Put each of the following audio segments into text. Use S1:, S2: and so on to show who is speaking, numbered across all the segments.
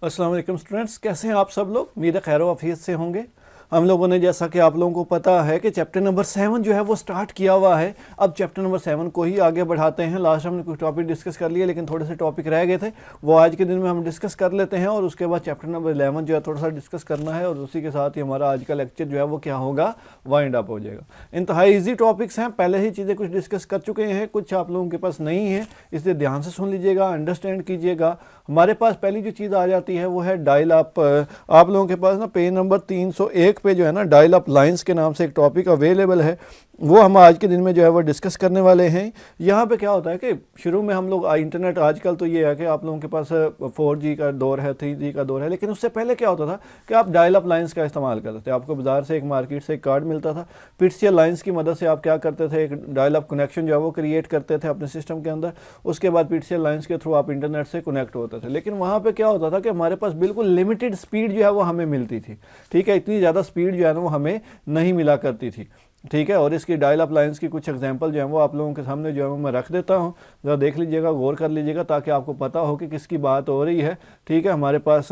S1: अस्सलाम वालेकुम स्टूडेंट्स, कैसे हैं आप सब लोग। उम्मीद है खैर आफियत से होंगे। हम लोगों ने जैसा कि आप लोगों को पता है कि चैप्टर नंबर 7 जो है वो स्टार्ट किया हुआ है। अब चैप्टर नंबर 7 को ही आगे बढ़ाते हैं। लास्ट हमने कुछ टॉपिक डिस्कस कर लिए, लेकिन थोड़े से टॉपिक रह गए थे, वो आज के दिन में हम डिस्कस कर लेते हैं। और उसके बाद चैप्टर नंबर 11 जो है थोड़ा सा डिस्कस करना है, और उसी के साथ ही हमारा आज का लेक्चर जो है वो क्या होगा, वाइंड अप हो जाएगा। इंतहाई ईजी टॉपिक्स हैं, पहले ही चीज़ें कुछ डिस्कस कर चुके हैं, कुछ आप लोगों के पास नहीं है, इसलिए ध्यान से सुन लीजिएगा, अंडरस्टैंड कीजिएगा। हमारे पास पहली जो चीज़ आ जाती है वो है डायल अप। आप लोगों के पास ना पेज नंबर 301 पे जो है ना डायल अप लाइंस के नाम से एक टॉपिक अवेलेबल है, वो हम आज के दिन में जो है वो डिस्कस करने वाले हैं। यहाँ पे क्या होता है कि शुरू में हम लोग इंटरनेट, आजकल तो ये है कि आप लोगों के पास 4G का दौर है, 3G का दौर है, लेकिन उससे पहले क्या होता था कि आप डायल अप लाइंस का इस्तेमाल करते थे। आपको बाजार से एक मार्केट से एक कार्ड मिलता था, पिट्सियल लाइंस की मदद से आप क्या करते थे, एक डायल अप कनेक्शन जो है वो क्रिएट करते थे अपने सिस्टम के अंदर। उसके बाद पिट्सियल लाइंस के थ्रू आप इंटरनेट से कनेक्ट होते थे। लेकिन वहाँ पर क्या होता था कि हमारे पास बिल्कुल लिमिटेड स्पीड जो है वो हमें मिलती थी। ठीक है, इतनी ज़्यादा स्पीड जो है ना वो हमें नहीं मिला करती थी। ठीक है, और इसकी डायल अप लाइंस की कुछ एग्जांपल जो है वो आप लोगों के सामने जो है मैं रख देता हूँ, ज़रा देख लीजिएगा, गौर कर लीजिएगा, ताकि आपको पता हो कि किसकी बात हो रही है। ठीक है, हमारे पास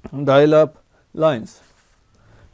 S1: डायल अप लाइंस,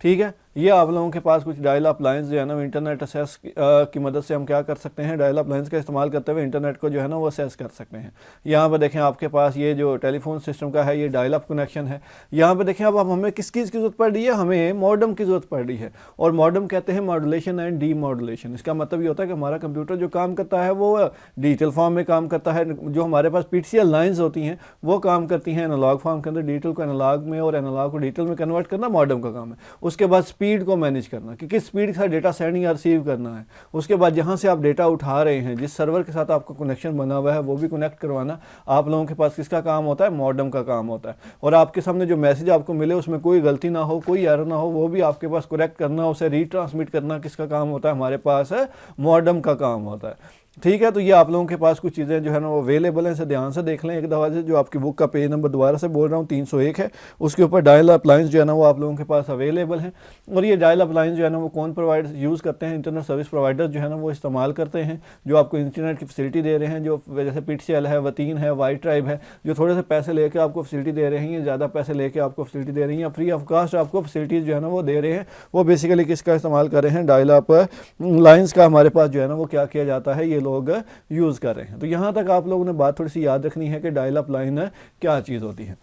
S1: ठीक है, ये आप लोगों के पास कुछ डायल अप लाइंस जो है ना इंटरनेट असेस की मदद से हम क्या कर सकते हैं, डायल अप लाइंस का इस्तेमाल करते हुए इंटरनेट को जो है ना वो असेस कर सकते हैं। यहाँ पर देखें आपके पास ये जो टेलीफोन सिस्टम का है ये डायल अप कनेक्शन है। यहाँ पर देखें अब हमें किस चीज़ की ज़रूरत पड़ रही है, हमें मॉडम की ज़रूरत पड़ रही है। और मॉडम कहते हैं मॉड्यूलेशन एंड डी मॉड्यूलेशन। इसका मतलब ये होता है कि हमारा कंप्यूटर जो काम करता है वो डिजिटल फॉर्म में काम करता है। जो हमारे पास पीसीएल लाइन्स होती हैं वो काम करती हैं एनालॉग फॉर्म के अंदर, डिजिटल को एनालॉग में और एनालॉग को डिजिटल में कन्वर्ट करना मॉडम का काम है। उसके बाद स्पीड को मैनेज करना कि किस स्पीड के साथ डेटा सेंडिंग या रिसीव करना है। उसके बाद जहां से आप डेटा उठा रहे हैं, जिस सर्वर के साथ आपका कनेक्शन बना हुआ है, वो भी कनेक्ट करवाना आप लोगों के पास किसका काम होता है, मॉडम का काम होता है। और आपके सामने जो मैसेज आपको मिले उसमें कोई गलती ना हो, कोई एरर ना हो, वो भी आपके पास करेक्ट करना, उसे रीट्रांसमिट करना किसका काम होता है, हमारे पास है मॉडम का काम होता है। ठीक है, तो ये आप लोगों के पास कुछ चीज़ें जो है ना वो अवेलेबल हैं, इसे ध्यान से देख लें एक दफ़ा से। जो आपकी बुक का पेज नंबर दोबारा से बोल रहा हूँ 301 है, उसके ऊपर डायल अप लाइंस जो है ना वो आप लोगों के पास अवेलेबल हैं। और ये डायल अप लाइंस जो है ना वो कौन यूज़ करते हैं, इंटरनेट सर्विस प्रोवाइडर जो है ना वो इस्तेमाल करते हैं, जो आपको इंटरनेट की फैसिलिटी दे रहे हैं, जो जैसे पीटीसीएल है, वतीन है, वाइट ट्राइब है, जो थोड़े से पैसे लेके आपको फैसिलिटी दे रहे हैं, ज़्यादा पैसे लेके आपको फैसिलिटी दे रही हैं, फ्री ऑफ कास्ट आपको फैसिलिटीज़ जो है ना वो दे रहे हैं। वो बेसिकली किसका इस्तेमाल कर रहे हैं, डायल अप लाइंस का हमारे पास जो है ना वो क्या किया जाता है, ये लोग यूज़ कर रहे हैं। तो यहाँ तक आप लोगों ने बात थोड़ी सी याद रखनी है कि डायल अप लाइन क्या चीज़ होती है।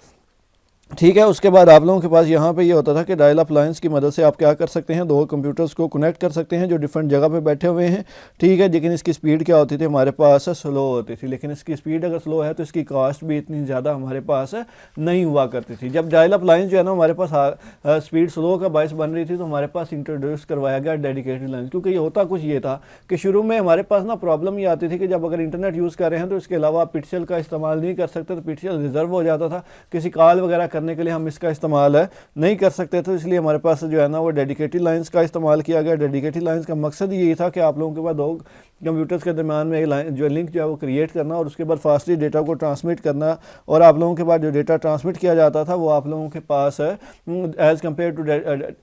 S1: ठीक है, उसके बाद आप लोगों के पास यहाँ पे ये होता था कि डायल अप लाइंस की मदद से आप क्या कर सकते हैं, दो कंप्यूटर्स को कनेक्ट कर सकते हैं जो डिफरेंट जगह पे बैठे हुए हैं। ठीक है, लेकिन इसकी स्पीड क्या होती थी, हमारे पास स्लो होती थी। लेकिन इसकी स्पीड अगर स्लो है तो इसकी कॉस्ट भी इतनी ज़्यादा हमारे पास नहीं हुआ करती थी। जब डायल अप लाइन्स जो है ना हमारे पास स्पीड स्लो का बायस बन रही थी, तो हमारे पास इंट्रोड्यूस करवाया गया डेडिकेटेड लाइन। क्योंकि ये होता कुछ ये था कि शुरू में हमारे पास ना प्रॉब्लम ये आती थी कि जब अगर इंटरनेट यूज़ कर रहे हैं तो इसके अलावा आप पिक्सल का इस्तेमाल नहीं कर सकते, तो पिक्सल रिजर्व हो जाता था। किसी कॉल वगैरह करने के लिए हम इसका इस्तेमाल नहीं कर सकते थे, इसलिए हमारे पास जो है ना वो डेडिकेटेड लाइंस का इस्तेमाल किया गया। डेडिकेटेड लाइंस का मकसद यही था कि आप लोगों के पास दो कंप्यूटर्स के दरमियान में एक लाइन जो लिंक जो है वो क्रिएट करना, और उसके बाद फास्टली डेटा को ट्रांसमिट करना। और आप लोगों के पास जो डेटा ट्रांसमिट किया जाता था वो आप लोगों के पास एज़ कम्पेयर टू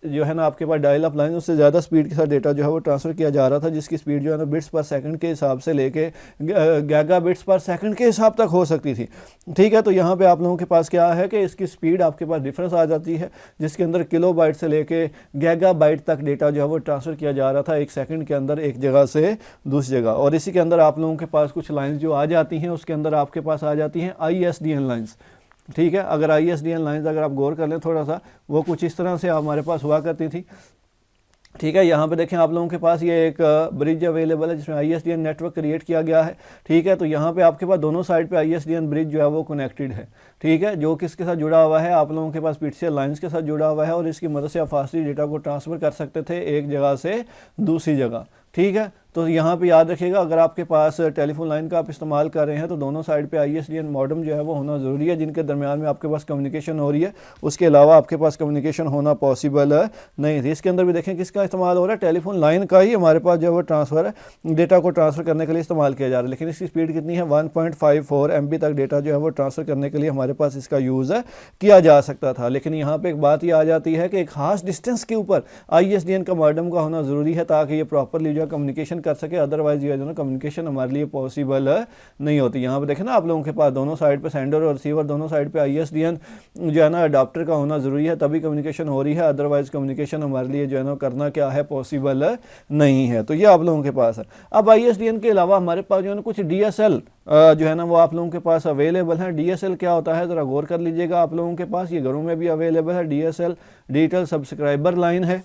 S1: जो है ना आपके पास डायल अप लाइन, उससे ज़्यादा स्पीड के साथ डेटा जो है वो ट्रांसफ़र किया जा रहा था, जिसकी स्पीड जो है ना बिट्स पर सेकंड के हिसाब से लेके गीगा बिट्स पर सेकंड के हिसाब तक हो सकती थी। ठीक है, तो यहाँ पे आप लोगों के पास क्या है कि इसकी स्पीड आपके पास डिफरेंस आ जाती है, जिसके अंदर किलो बाइट से लेके गीगा बाइट तक डेटा जो है वो ट्रांसफ़र किया जा रहा था एक सेकंड के अंदर, एक जगह से दूसरी जगह। और इसी के अंदर आप लोगों के पास कुछ लाइंस जो आ जाती हैं, उसके अंदर आपके पास आ जाती हैं ISDN लाइंस। ठीक है, अगर ISDN लाइंस अगर आप गौर कर लें थोड़ा सा, वो कुछ इस तरह से हमारे पास हुआ करती थी। ठीक है, यहाँ पे देखें आप लोगों के पास ये एक ब्रिज अवेलेबल है जिसमें ISDN नेटवर्क क्रिएट किया गया है। ठीक है, तो यहाँ पे आपके पास दोनों साइड पे ISDN ब्रिज जो है वो कनेक्टेड है। ठीक है, जो किसके साथ जुड़ा हुआ है, आप लोगों के पास पीटीसीएल लाइंस के साथ जुड़ा हुआ है, और इसकी मदद से आप फास्टली डेटा को ट्रांसफ़र कर सकते थे एक जगह से दूसरी जगह। ठीक है, तो यहाँ पे याद रखिएगा, अगर आपके पास टेलीफोन लाइन का आप इस्तेमाल कर रहे हैं तो दोनों साइड पे ISDN मॉडम जो है वो होना ज़रूरी है, जिनके दरमियान में आपके पास कम्युनिकेशन हो रही है। उसके अलावा आपके पास कम्युनिकेशन होना पॉसिबल नहीं थी। इसके अंदर भी देखें किसका इस्तेमाल हो रहा है, टेलीफोन लाइन का ही हमारे पास जो है वो ट्रांसफ़र डेटा को ट्रांसफ़र करने के लिए इस्तेमाल किया जा रहा है। लेकिन इसकी स्पीड कितनी है, 1.54 MB तक डेटा जो है वो ट्रांसफ़र करने के लिए हमारे पास इसका यूज़ किया जा सकता था। लेकिन यहाँ पर एक बात ये आ जाती है कि एक खास डिस्टेंस के ऊपर ISDN का मॉडम का होना ज़रूरी है, ताकि ये प्रॉपरली जो है कम्युनिकेशन कर सके, अदरवाइज ये जो ना कम्युनिकेशन हमारे लिए पॉसिबल नहीं होती। यहाँ पे देखें ना आप लोगों के पास दोनों साइड पे सेंडर और रिसीवर, दोनों साइड पे ISDN जो है ना अडाप्टर का होना ज़रूरी है, तभी कम्युनिकेशन हो रही है, अदरवाइज कम्युनिकेशन हमारे लिए जो है ना करना क्या है, पॉसिबल नहीं है। तो ये आप लोगों के पास है। अब ISDN के अलावा हमारे पास जो है ना कुछ DSL जो है ना वो आप लोगों के पास अवेलेबल है। DSL क्या होता है ज़रा गौर कर लीजिएगा, आप लोगों के पास ये घरों में भी अवेलेबल है। DSL डिजिटल सब्सक्राइबर लाइन है,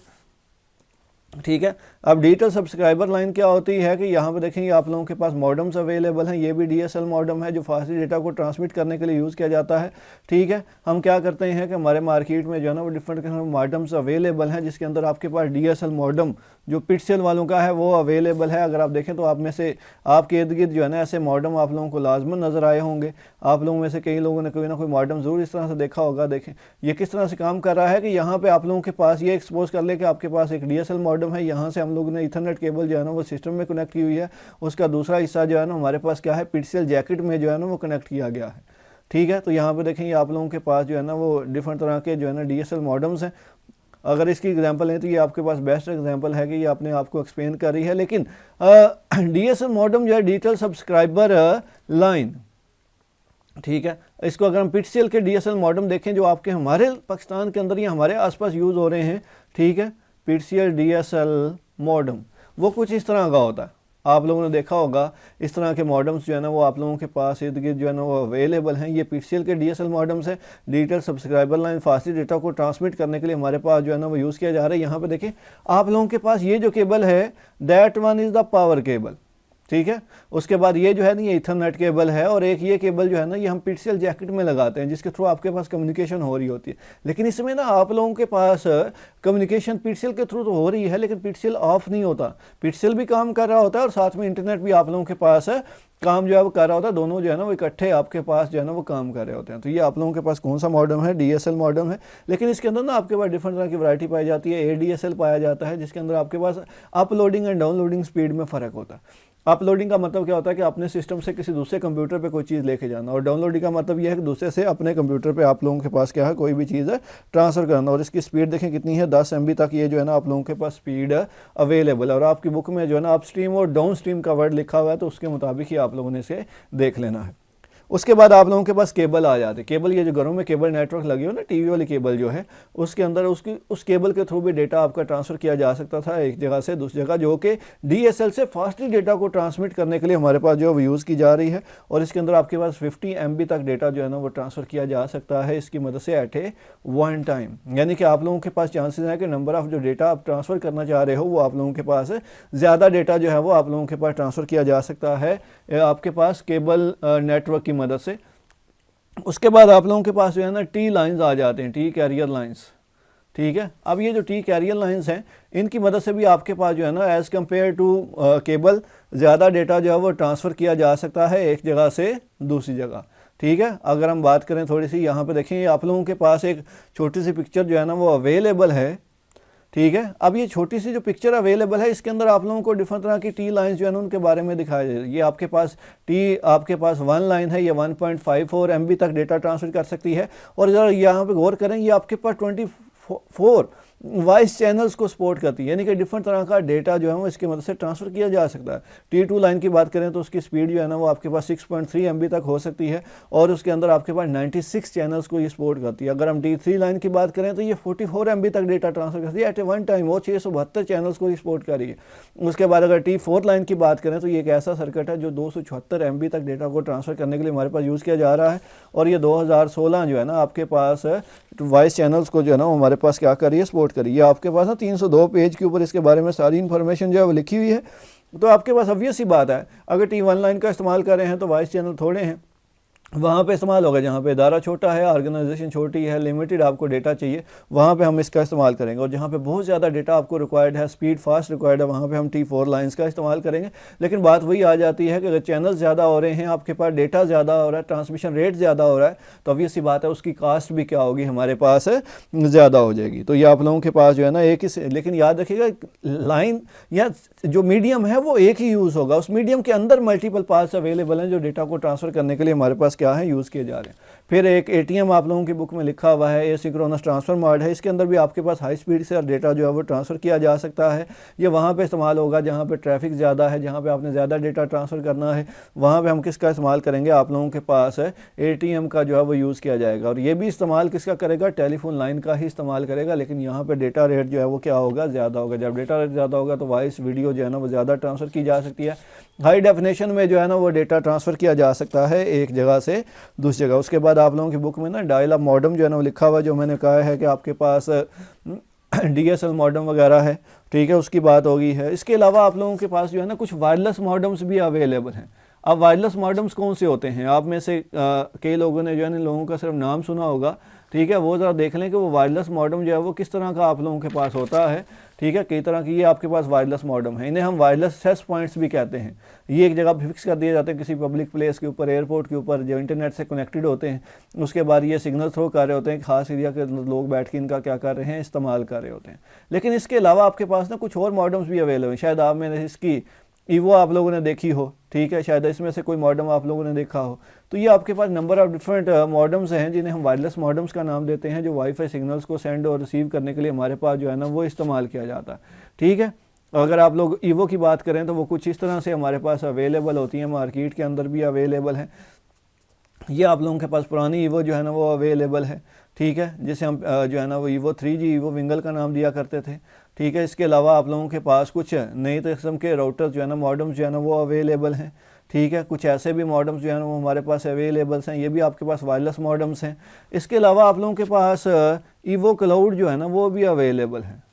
S1: ठीक है। अब डिजिटल सब्सक्राइबर लाइन क्या होती है कि यहाँ पे देखेंगे आप लोगों के पास मॉडम्स अवेलेबल हैं। ये भी DSL मॉडम है जो फास्ट डेटा को ट्रांसमिट करने के लिए यूज़ किया जाता है, ठीक है। हम क्या करते हैं कि हमारे मार्केट में जो है ना वो डिफरेंट किस्म के मॉडम्स अवेलेबल हैं, जिसके अंदर आपके पास DSL मॉडम जो पिक्सेल वालों का है वो अवेलेबल है। अगर आप देखें तो आप में से आपके इर्द गिर्द जो है ना ऐसे मॉडम आप लोगों को लाजमन नज़र आए होंगे। आप लोगों में से कई लोगों ने कोई ना कोई मॉडम ज़रूर इस तरह से देखा होगा। देखें ये किस तरह से काम कर रहा है कि यहाँ पे आप लोगों के पास ये एक्सपोज कर ले कि आपके पास एक DSL मॉडम है, यहाँ से हम लोगों ने ईथरनेट केबल जो है ना वो सिस्टम में कनेक्ट की हुई है, उसका दूसरा हिस्सा जो है ना हमारे पास क्या है, पिक्सेल जैकेट में जो है ना वो कनेक्ट किया गया है, ठीक है। तो यहाँ पे देखेंगे आप लोगों के पास जो है ना वो डिफरेंट तरह के जो है ना DSL मॉडम्स हैं। अगर इसकी एग्जांपल लें तो ये आपके पास बेस्ट एग्जांपल है कि ये अपने आप को एक्सप्लेन कर रही है। लेकिन DSL मॉडम जो है डिजिटल सब्सक्राइबर लाइन, ठीक है, इसको अगर हम पिक्सेल के DSL मॉडम देखें जो आपके हमारे पाकिस्तान के अंदर या हमारे आसपास यूज़ हो रहे हैं, ठीक है, पिक्सेल DSL मॉडम वो कुछ इस तरह का होता है। आप लोगों ने देखा होगा इस तरह के मॉडम्स जो है ना वो आप लोगों के पास इर्द गिर्द जो है ना वो अवेलेबल हैं। ये पिक्सेल के DSL मॉडम्स है, digital subscriber line fast data को ट्रांसमिट करने के लिए हमारे पास जो है ना वो यूज़ किया जा रहा है। यहाँ पे देखें आप लोगों के पास ये जो केबल है that one is the power cable, ठीक है। उसके बाद ये जो है ना ये ईथरनेट केबल है, और एक ये केबल जो है ना ये हम पिक्सेल जैकेट में लगाते हैं जिसके थ्रू आपके पास कम्युनिकेशन हो रही होती है। लेकिन इसमें ना आप लोगों के पास कम्युनिकेशन पिक्सेल के थ्रू तो हो रही है, लेकिन पिक्सेल ऑफ नहीं होता, पिक्सेल भी काम कर रहा होता है और साथ में इंटरनेट भी आप लोगों के पास काम जो है वो कर रहा होता है। दोनों जो है ना वो इकट्ठे आपके पास जो है ना वो काम कर रहे होते हैं। तो ये आप लोगों के पास कौन सा मॉडम है, DSL मॉडम है। लेकिन इसके अंदर ना आपके पास डिफरेंट तरह की वैरायटी पाई जाती है। ADSL पाया जाता है जिसके अंदर आपके पास अपलोडिंग एंड डाउनलोडिंग स्पीड में फ़र्क होता है। अपलोडिंग का मतलब क्या होता है कि अपने सिस्टम से किसी दूसरे कंप्यूटर पे कोई चीज़ लेके जाना, और डाउनलोडिंग का मतलब यह है कि दूसरे से अपने कंप्यूटर पे आप लोगों के पास क्या है कोई भी चीज़ ट्रांसफ़र करना। और इसकी स्पीड देखें कितनी है, 10 MB तक ये जो है ना आप लोगों के पास स्पीड अवेलेबल है। और आपकी बुक में जो है ना अप स्ट्रीम और डाउन स्ट्रीम का वर्ड लिखा हुआ है, तो उसके मुताबिक ही आप लोगों ने इसे देख लेना है। उसके बाद आप लोगों के पास केबल आ जाते हैं। केबल ये जो घरों में केबल नेटवर्क लगी हो ना, टीवी वाली केबल जो है, उसके अंदर उस केबल के थ्रू भी डेटा आपका ट्रांसफ़र किया जा सकता था एक जगह से दूसरी जगह, जो कि DSL से फास्टली डेटा को ट्रांसमिट करने के लिए हमारे पास जो है यूज़ की जा रही है। और इसके अंदर आपके पास 50 MB तक डेटा जो है ना वो ट्रांसफ़र किया जा सकता है इसकी मदद से एट ए वन टाइम। यानी कि आप लोगों के पास चांसेस है कि नंबर ऑफ़ जो डेटा आप ट्रांसफ़र करना चाह रहे हो वो आप लोगों के पास ज़्यादा डेटा जो है वो आप लोगों के पास ट्रांसफ़र किया जा सकता है आपके पास केबल नेटवर्क की मदद से। उसके बाद आप लोगों के पास जो है ना T लाइंस आ जाते हैं, T कैरियर लाइंस, ठीक है। अब ये जो T कैरियर लाइंस हैं इनकी मदद से भी आपके पास जो है ना एज़ कम्पेयर टू केबल ज़्यादा डेटा जो है वो ट्रांसफ़र किया जा सकता है एक जगह से दूसरी जगह, ठीक है। अगर हम बात करें थोड़ी सी, यहाँ पे देखें आप लोगों के पास एक छोटी सी पिक्चर जो है ना वो अवेलेबल है, ठीक है। अब ये छोटी सी जो पिक्चर अवेलेबल है इसके अंदर आप लोगों को डिफरेंट तरह की T लाइंस जो है ना उनके बारे में दिखाया जाए। ये आपके पास आपके पास 1 लाइन है, ये 1.54 MB तक डेटा ट्रांसफर कर सकती है। और ज़रा यहाँ पे गौर करें, ये आपके पास 24 वॉइस चैनल्स को सपोर्ट करती है, यानी कि डिफरेंट तरह का डेटा जो है वो इसकी मदद से ट्रांसफ़र किया जा सकता है। T2 लाइन की बात करें तो उसकी स्पीड जो है ना वो आपके पास 6.3 MB तक हो सकती है, और उसके अंदर आपके पास 96 चैनल्स को ये सपोर्ट करती है। अगर हम T3 लाइन की बात करें तो ये 44 MB तक डेटा ट्रांसफ़र करती है एट ए वन टाइम, वो 672 चैनल्स को सपोर्ट कर रही है। उसके बाद अगर T4 लाइन की बात करें तो ये एक ऐसा सर्किट है जो 274 MB तक डेटा को ट्रांसफ़र करने के लिए हमारे पास यूज़ किया जा रहा है। और ये 2016 जो है ना आपके पास वॉइस चैनल्स को जो है ना हमारे पास क्या करिए सपोर्ट करिए। आपके पास ना 302 पेज के ऊपर इसके बारे में सारी इन्फॉर्मेशन जो है वो लिखी हुई है। तो आपके पास ऑब्वियस सी बात है, अगर T1 लाइन का इस्तेमाल कर रहे हैं तो वॉइस चैनल थोड़े हैं, वहाँ पे इस्तेमाल होगा। जहाँ पे इदारा छोटा है, ऑर्गेनाइजेशन छोटी है, लिमिटेड आपको डेटा चाहिए, वहाँ पे हम इसका इस्तेमाल करेंगे। और जहाँ पे बहुत ज़्यादा डेटा आपको रिक्वायर्ड है, स्पीड फास्ट रिक्वायर्ड है, वहाँ पे हम T4 लाइंस का इस्तेमाल करेंगे। लेकिन बात वही आ जाती है कि अगर चैनल ज़्यादा हो रहे हैं, आपके पास डेटा ज़्यादा हो रहा है, ट्रांसमिशन रेट ज़्यादा हो रहा है, तो ऑब्वियस सी बात है उसकी कास्ट भी क्या होगी, हमारे पास ज़्यादा हो जाएगी। तो ये आप लोगों के पास जो है ना एक ही, लेकिन याद रखिएगा लाइन या जो मीडियम है वो एक ही यूज़ होगा। उस मीडियम के अंदर मल्टीपल पार्ट्स अवेलेबल हैं जो डेटा को ट्रांसफ़र करने के लिए हमारे पास क्या है यूज़ किए जा रहे हैं। फिर एक ATM आप लोगों की बुक में लिखा हुआ है, एसिंक्रोनस ट्रांसफ़र मोड है। इसके अंदर भी आपके पास हाई स्पीड से डेटा जो है वो ट्रांसफ़र किया जा सकता है। ये वहाँ पे इस्तेमाल होगा जहाँ पे ट्रैफिक ज़्यादा है, जहाँ पे आपने ज़्यादा डेटा ट्रांसफ़र करना है, वहाँ पे हम किसका इस्तेमाल करेंगे, आप लोगों के पास ATM का जो है वो यूज़ किया जाएगा। और ये भी इस्तेमाल किसका करेगा, टेलीफोन लाइन का ही इस्तेमाल करेगा, लेकिन यहाँ पर डेटा रेट जो है वो क्या होगा, ज़्यादा होगा। जब डेटा रेट ज़्यादा होगा तो वॉइस वीडियो जो है ना वो ज़्यादा ट्रांसफ़र की जा सकती है। हाई डेफिनेशन में जो है ना वो डेटा ट्रांसफ़र किया जा सकता है एक जगह से दूसरी जगह। उसके बाद आप लोगों की बुक में ना डायल अप मॉडम जो है ना वो लिखा हुआ, जो मैंने कहा है कि आपके पास DSL मॉडम वगैरह है, ठीक है, उसकी बात होगी है। इसके अलावा आप लोगों के पास जो है ना कुछ वायरलेस मॉडम्स भी अवेलेबल हैं। अब वायरलेस मॉडम्स कौन से होते हैं, आप में से कई लोगों ने जो है ना लोगों का सिर्फ नाम सुना होगा, ठीक है, वो ज़रा देख लें कि वो वायरलेस मॉडम जो है वो किस तरह का आप लोगों के पास होता है, ठीक है। कई तरह की ये आपके पास वायरलेस मॉडम है, इन्हें हम वायरलेस एक्सेस पॉइंट्स भी कहते हैं। ये एक जगह फिक्स कर दिए जाते हैं किसी पब्लिक प्लेस के ऊपर, एयरपोर्ट के ऊपर, जो इंटरनेट से कनेक्टेड होते हैं। उसके बाद ये सिग्नल थ्रो कर रहे होते हैं, खास एरिया के लोग बैठ के इनका क्या कर रहे हैं, इस्तेमाल कर रहे होते हैं। लेकिन इसके अलावा आपके पास ना कुछ और मॉडम्स भी अवेलेबल हैं। शायद आप में इसकी ईवो आप लोगों ने देखी हो, ठीक है, शायद इसमें से कोई मॉडम आप लोगों ने देखा हो। तो ये आपके पास नंबर ऑफ डिफरेंट मॉडम्स हैं जिन्हें हम वायरलेस मॉडम्स का नाम देते हैं, जो वाईफाई सिग्नल्स को सेंड और रिसीव करने के लिए हमारे पास जो है ना वो इस्तेमाल किया जाता है, ठीक है। अगर आप लोग ईवो की बात करें तो वो कुछ इस तरह से हमारे पास अवेलेबल होती हैं, मार्केट के अंदर भी अवेलेबल हैं। ये आप लोगों के पास पुरानी ईवो जो है ना वो अवेलेबल है, ठीक है, जिसे हम जो है ना वो ईवो 3G ईवो विंगल का नाम दिया करते थे, ठीक है। इसके अलावा आप लोगों के पास कुछ नई किस्म के राउटर्स जो है ना, मॉडम्स जो है ना वो अवेलेबल हैं, ठीक है। कुछ ऐसे भी मॉडम्स जो है ना वो हमारे पास अवेलेबल्स हैं, ये भी आपके पास वायरलेस मॉडम्स हैं। इसके अलावा आप लोगों के पास ईवो क्लाउड जो है ना वो भी अवेलेबल है।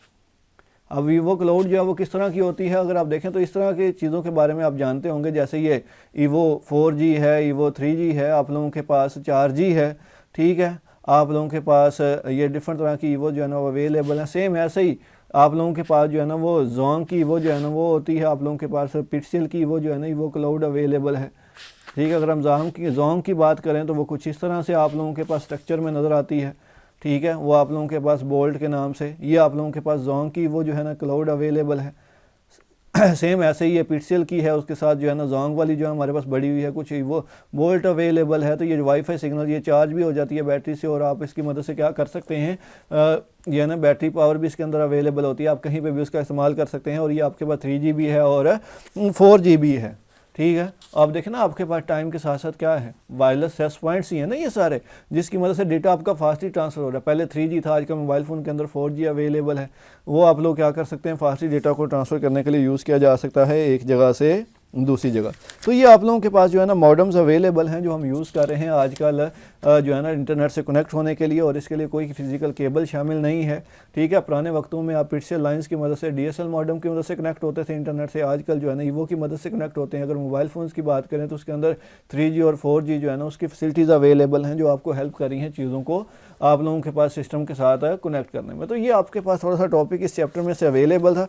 S1: अब वीवो क्लाउड जो है वो किस तरह की होती है, अगर आप देखें तो इस तरह की चीज़ों के बारे में आप जानते होंगे, जैसे ये ईवो 4G है, ईवो 3G है, आप लोगों के पास 4G है, ठीक है। आप लोगों के पास ये डिफरेंट तरह की ईवो जो है ना वो अवेलेबल है। सेम ऐसे ही आप लोगों के पास जो है ना वो जोंग की ईवो जो है ना वो होती है, आप लोगों के पास पिक्सेल की ईवो जो है ना ईवो क्लाउड अवेलेबल है, ठीक है। अगर हम जोंग की बात करें तो वो कुछ इस तरह से आप लोगों के पास स्ट्रक्चर में नज़र आती है, ठीक है। वो आप लोगों के पास बोल्ट के नाम से, ये आप लोगों के पास जोंग की वो जो है ना क्लाउड अवेलेबल है। सेम ऐसे ही ये पिक्सेल की है, उसके साथ जो है ना जोंग वाली जो है हमारे पास बड़ी हुई है, कुछ वो बोल्ट अवेलेबल है। तो ये वाईफाई सिग्नल ये चार्ज भी हो जाती है बैटरी से, और आप इसकी मदद से क्या कर सकते हैं, ये है ना बैटरी पावर भी इसके अंदर अवेलेबल होती है, आप कहीं पे भी उसका इस्तेमाल कर सकते हैं। और ये आपके पास 3G भी है और 4G भी है, ठीक है। आप देखें ना आपके पास टाइम के साथ साथ क्या है, वायरलेस एक्सेस पॉइंट्स ही है ना ये सारे, जिसकी मदद से डेटा आपका फास्टली ट्रांसफर हो रहा है। पहले 3G था, आजकल मोबाइल फ़ोन के अंदर 4G अवेलेबल है। वो आप लोग क्या कर सकते हैं, फास्टली डेटा को ट्रांसफ़र करने के लिए यूज़ किया जा सकता है एक जगह से दूसरी जगह। तो ये आप लोगों के पास जो है ना मॉडम्स अवेलेबल हैं जो हम यूज़ कर रहे हैं आजकल जो है ना इंटरनेट से कनेक्ट होने के लिए, और इसके लिए कोई फिजिकल केबल शामिल नहीं है, ठीक है। पुराने वक्तों में आप पिक्सेल लाइंस की मदद से, DSL मॉडम की मदद से कनेक्ट होते थे इंटरनेट से, आजकल जो है ना ईवो की मदद से कनेक्ट होते हैं। अगर मोबाइल फ़ोन्स की बात करें तो उसके अंदर 3G और 4G जो है ना उसकी फैसिलिटीज़ अवेलेबल हैं, जो आपको हेल्प कर रही हैं चीज़ों को आप लोगों के पास सिस्टम के साथ कनेक्ट करने में। तो ये आपके पास थोड़ा सा टॉपिक इस चैप्टर में से अवेलेबल था।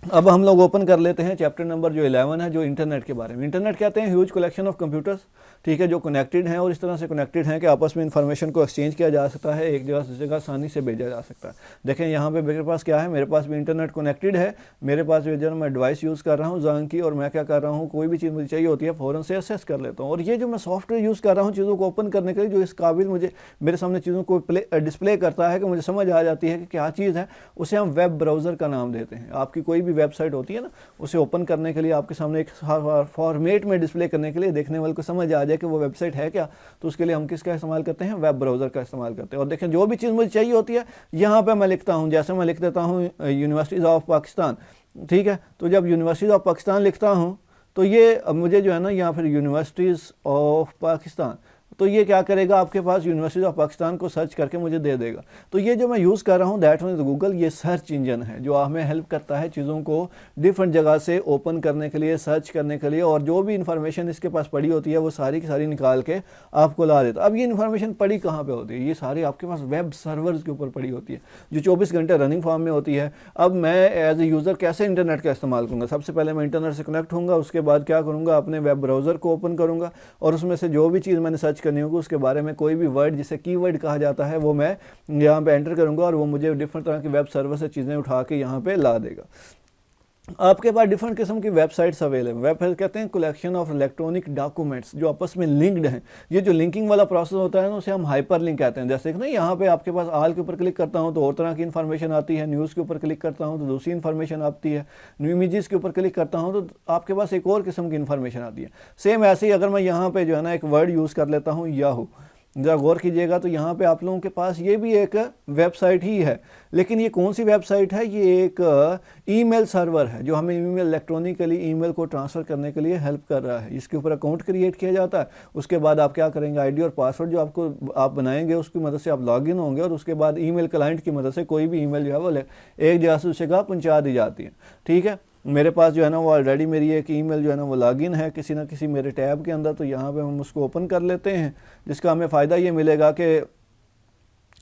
S1: अब हम लोग ओपन कर लेते हैं चैप्टर नंबर जो 11 है, जो इंटरनेट के बारे में। इंटरनेट कहते हैं ह्यूज कलेक्शन ऑफ कंप्यूटर्स, ठीक है, जो कनेक्टेड हैं और इस तरह से कनेक्टेड हैं कि आपस में इंफॉर्मेशन को एक्सचेंज किया जा सकता है, एक जगह से दूसरी जगह आसानी से भेजा जा सकता है। देखें यहाँ पे मेरे पास क्या है, मेरे पास भी इंटरनेट कनेक्टेड है, मेरे पास जो मैं डिवाइस यूज़ कर रहा हूँ जोंग की, और मैं क्या कर रहा हूँ, कोई भी चीज़ मुझे चाहिए होती है फ़ौरन से एक्सेस कर लेता हूँ। और ये जो मैं सॉफ्टवेयर यूज़ कर रहा हूँ चीज़ों को ओपन करने के लिए, जो इस काबिल मुझे मेरे सामने चीज़ों को डिस्प्ले करता है कि मुझे समझ आ जाती है कि क्या चीज़ है, उसे हम वेब ब्राउज़र का नाम देते हैं। आपकी कोई भी वेबसाइट होती है ना, उसे ओपन करने के लिए आपके सामने एक फॉर्मेट में डिस्प्ले करने के लिए, देखने वाले को समझ आ जाए कि वो वेबसाइट है क्या, तो उसके लिए हम किसका इस्तेमाल करते हैं, वेब ब्राउज़र का इस्तेमाल करते हैं। और देखें जो भी चीज़ मुझे चाहिए होती है यहाँ पे मैं लिखता हूँ, जैसे मैं लिख देता हूँ यूनिवर्सिटीज़ ऑफ पाकिस्तान, ठीक है। तो जब यूनिवर्सिटीज़ ऑफ पाकिस्तान लिखता हूँ तो ये मुझे जो है ना यहाँ फिर यूनिवर्सिटीज़ ऑफ पाकिस्तान, तो ये क्या करेगा, आपके पास यूनिवर्सिटी ऑफ पाकिस्तान को सर्च करके मुझे दे देगा। तो ये जो मैं यूज़ कर रहा हूँ दैट मीन्स गूगल, ये सर्च इंजन है जो हमें हेल्प करता है चीज़ों को डिफरेंट जगह से ओपन करने के लिए, सर्च करने के लिए, और जो भी इन्फॉर्मेशन इसके पास पड़ी होती है वो सारी की सारी निकाल के आपको ला देता। अब ये इन्फॉर्मेशन पड़ी कहाँ पर होती है, ये सारी आपके पास वेब सर्वर्स के ऊपर पड़ी होती है जो 24 घंटे रनिंग फॉर्म में होती है। अब मैं एज ए यूज़र कैसे इंटरनेट का इस्तेमाल करूँगा, सबसे पहले मैं इंटरनेट से कनेक्ट होऊंगा, उसके बाद क्या करूँगा, अपने वेब ब्राउज़र को ओपन करूँगा, और उसमें से जो भी चीज़ मैंने सर्च करनी होगी उसके बारे में कोई भी वर्ड जिसे कीवर्ड कहा जाता है वो मैं यहाँ पे एंटर करूँगा, और वो मुझे डिफरेंट तरह की वेब सर्वर से चीज़ें उठा के यहाँ पे ला देगा। आपके पास डिफरेंट किस्म की वेबसाइट्स अवेलेबल। वेबसाइट कहते हैं कलेक्शन ऑफ इलेक्ट्रॉनिक डॉक्यूमेंट्स जो आपस में लिंक्ड हैं। ये जो लिंकिंग वाला प्रोसेस होता है ना, उसे हम हाइपर लिंक कहते हैं। जैसे कि ना यहाँ पे आपके पास आल के ऊपर क्लिक करता हूँ तो और तरह की इन्फॉर्मेशन आती है, न्यूज़ के ऊपर क्लिक करता हूँ तो दूसरी इन्फॉर्मेशन आती है, न्यू इमेजेस के ऊपर क्लिक करता हूँ तो आपके पास एक और किस्म की इन्फॉर्मेशन आती है। सेम ऐसे ही अगर मैं यहाँ पे जो है ना एक वर्ड यूज़ कर लेता हूँ याहू, ज़रा गौर कीजिएगा तो यहाँ पे आप लोगों के पास ये भी एक वेबसाइट ही है, लेकिन ये कौन सी वेबसाइट है? ये एक ईमेल सर्वर है जो हमें ईमेल इलेक्ट्रॉनिकली ईमेल को ट्रांसफ़र करने के लिए हेल्प कर रहा है। इसके ऊपर अकाउंट क्रिएट किया जाता है, उसके बाद आप क्या करेंगे, आईडी और पासवर्ड जो आप बनाएंगे उसकी मदद से आप लॉगिन होंगे और उसके बाद ईमेल क्लाइंट की मदद से कोई भी ईमेल जो है वो एक जगह से दूसरी जगह पहुँचा दी जाती है। ठीक है, मेरे पास जो है ना वो ऑलरेडी मेरी एक ईमेल जो है ना वो लॉगिन है किसी ना किसी मेरे टैब के अंदर, तो यहाँ पे हम उसको ओपन कर लेते हैं, जिसका हमें फ़ायदा ये मिलेगा कि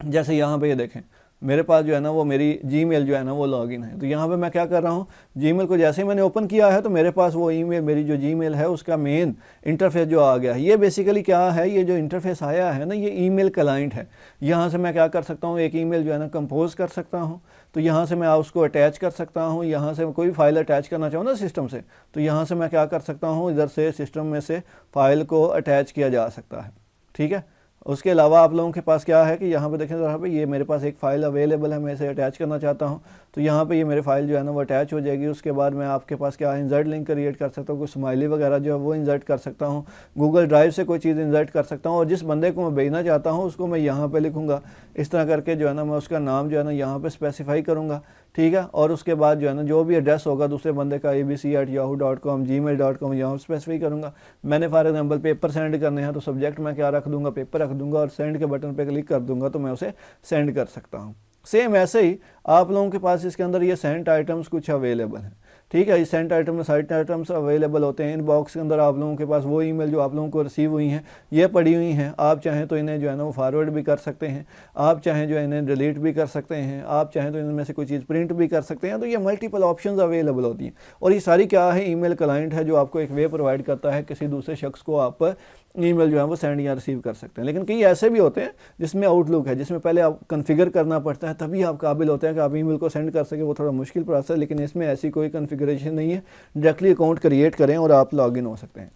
S1: जैसे यहाँ पे ये देखें मेरे पास जो है ना वो मेरी जीमेल जो है ना वो लॉगिन है। तो यहाँ पे मैं क्या कर रहा हूँ, जीमेल को जैसे ही मैंने ओपन किया है तो मेरे पास वो ईमेल, मेरी जो जीमेल है उसका मेन इंटरफेस जो आ गया है। ये बेसिकली क्या है, ये जो इंटरफेस आया है ना ये ईमेल क्लाइंट है। यहाँ से मैं क्या कर सकता हूँ, एक ईमेल जो है ना कंपोज कर सकता हूँ, तो यहाँ से मैं उसको अटैच कर सकता हूँ। यहाँ से कोई फाइल अटैच करना चाहूँ ना सिस्टम से, तो यहाँ से मैं क्या कर सकता हूँ, इधर से सिस्टम में से फाइल को अटैच किया जा सकता है। ठीक है, उसके अलावा आप लोगों के पास क्या है कि यहाँ पे देखें ज़रा पे, ये मेरे पास एक फ़ाइल अवेलेबल है, मैं इसे अटैच करना चाहता हूँ तो यहाँ पे ये मेरे फाइल जो है ना वो अटैच हो जाएगी। उसके बाद मैं आपके पास क्या है, इंसर्ट लिंक क्रिएट कर सकता हूँ, कोई स्माइली वगैरह जो है वो इंसर्ट कर सकता हूँ, गूगल ड्राइव से कोई चीज़ इंसर्ट कर सकता हूँ और जिस बंदे को मैं भेजना चाहता हूँ उसको मैं यहाँ पर लिखूँगा। इस तरह करके जो है ना मैं उसका नाम जो है ना यहाँ पर स्पेसिफाई करूँगा। ठीक है, और उसके बाद जो है ना जो भी एड्रेस होगा दूसरे बंदे का abc@yahoo.com gmail.com यहाँ स्पेसिफाई करूँगा। मैंने फॉर एग्जांपल पेपर सेंड करने हैं तो सब्जेक्ट मैं क्या रख दूँगा, पेपर रख दूँगा और सेंड के बटन पे क्लिक कर दूँगा तो मैं उसे सेंड कर सकता हूँ। सेम ऐसे ही आप लोगों के पास इसके अंदर ये सेंट आइटम्स कुछ अवेलेबल हैं। ठीक है, इस सेंट आइटम में साइट आइटम्स अवेलेबल होते हैं। इन बॉक्स के अंदर आप लोगों के पास वो ईमेल जो आप लोगों को रिसीव हुई हैं ये पड़ी हुई हैं। आप चाहें तो इन्हें जो है ना वो फॉरवर्ड भी कर सकते हैं, आप चाहें जो है इन्हें डिलीट भी कर सकते हैं, आप चाहें तो इनमें से कोई चीज़ प्रिंट भी कर सकते हैं। तो ये मल्टीपल ऑप्शंस अवेलेबल होती हैं और ये सारी क्या है, ईमेल क्लाइंट है जो आपको एक वे प्रोवाइड करता है, किसी दूसरे शख्स को आप ईमेल जो है वो सेंड या रिसीव कर सकते हैं। लेकिन कई ऐसे भी होते हैं जिसमें आउटलुक है, जिसमें पहले आप कॉन्फ़िगर करना पड़ता है तभी आप काबिल होते हैं कि आप ईमेल को सेंड कर सकें। वो थोड़ा मुश्किल प्रोसेस है, लेकिन इसमें ऐसी कोई कॉन्फ़िगरेशन नहीं है। डायरेक्टली अकाउंट क्रिएट करें और आप लॉगिन हो सकते हैं।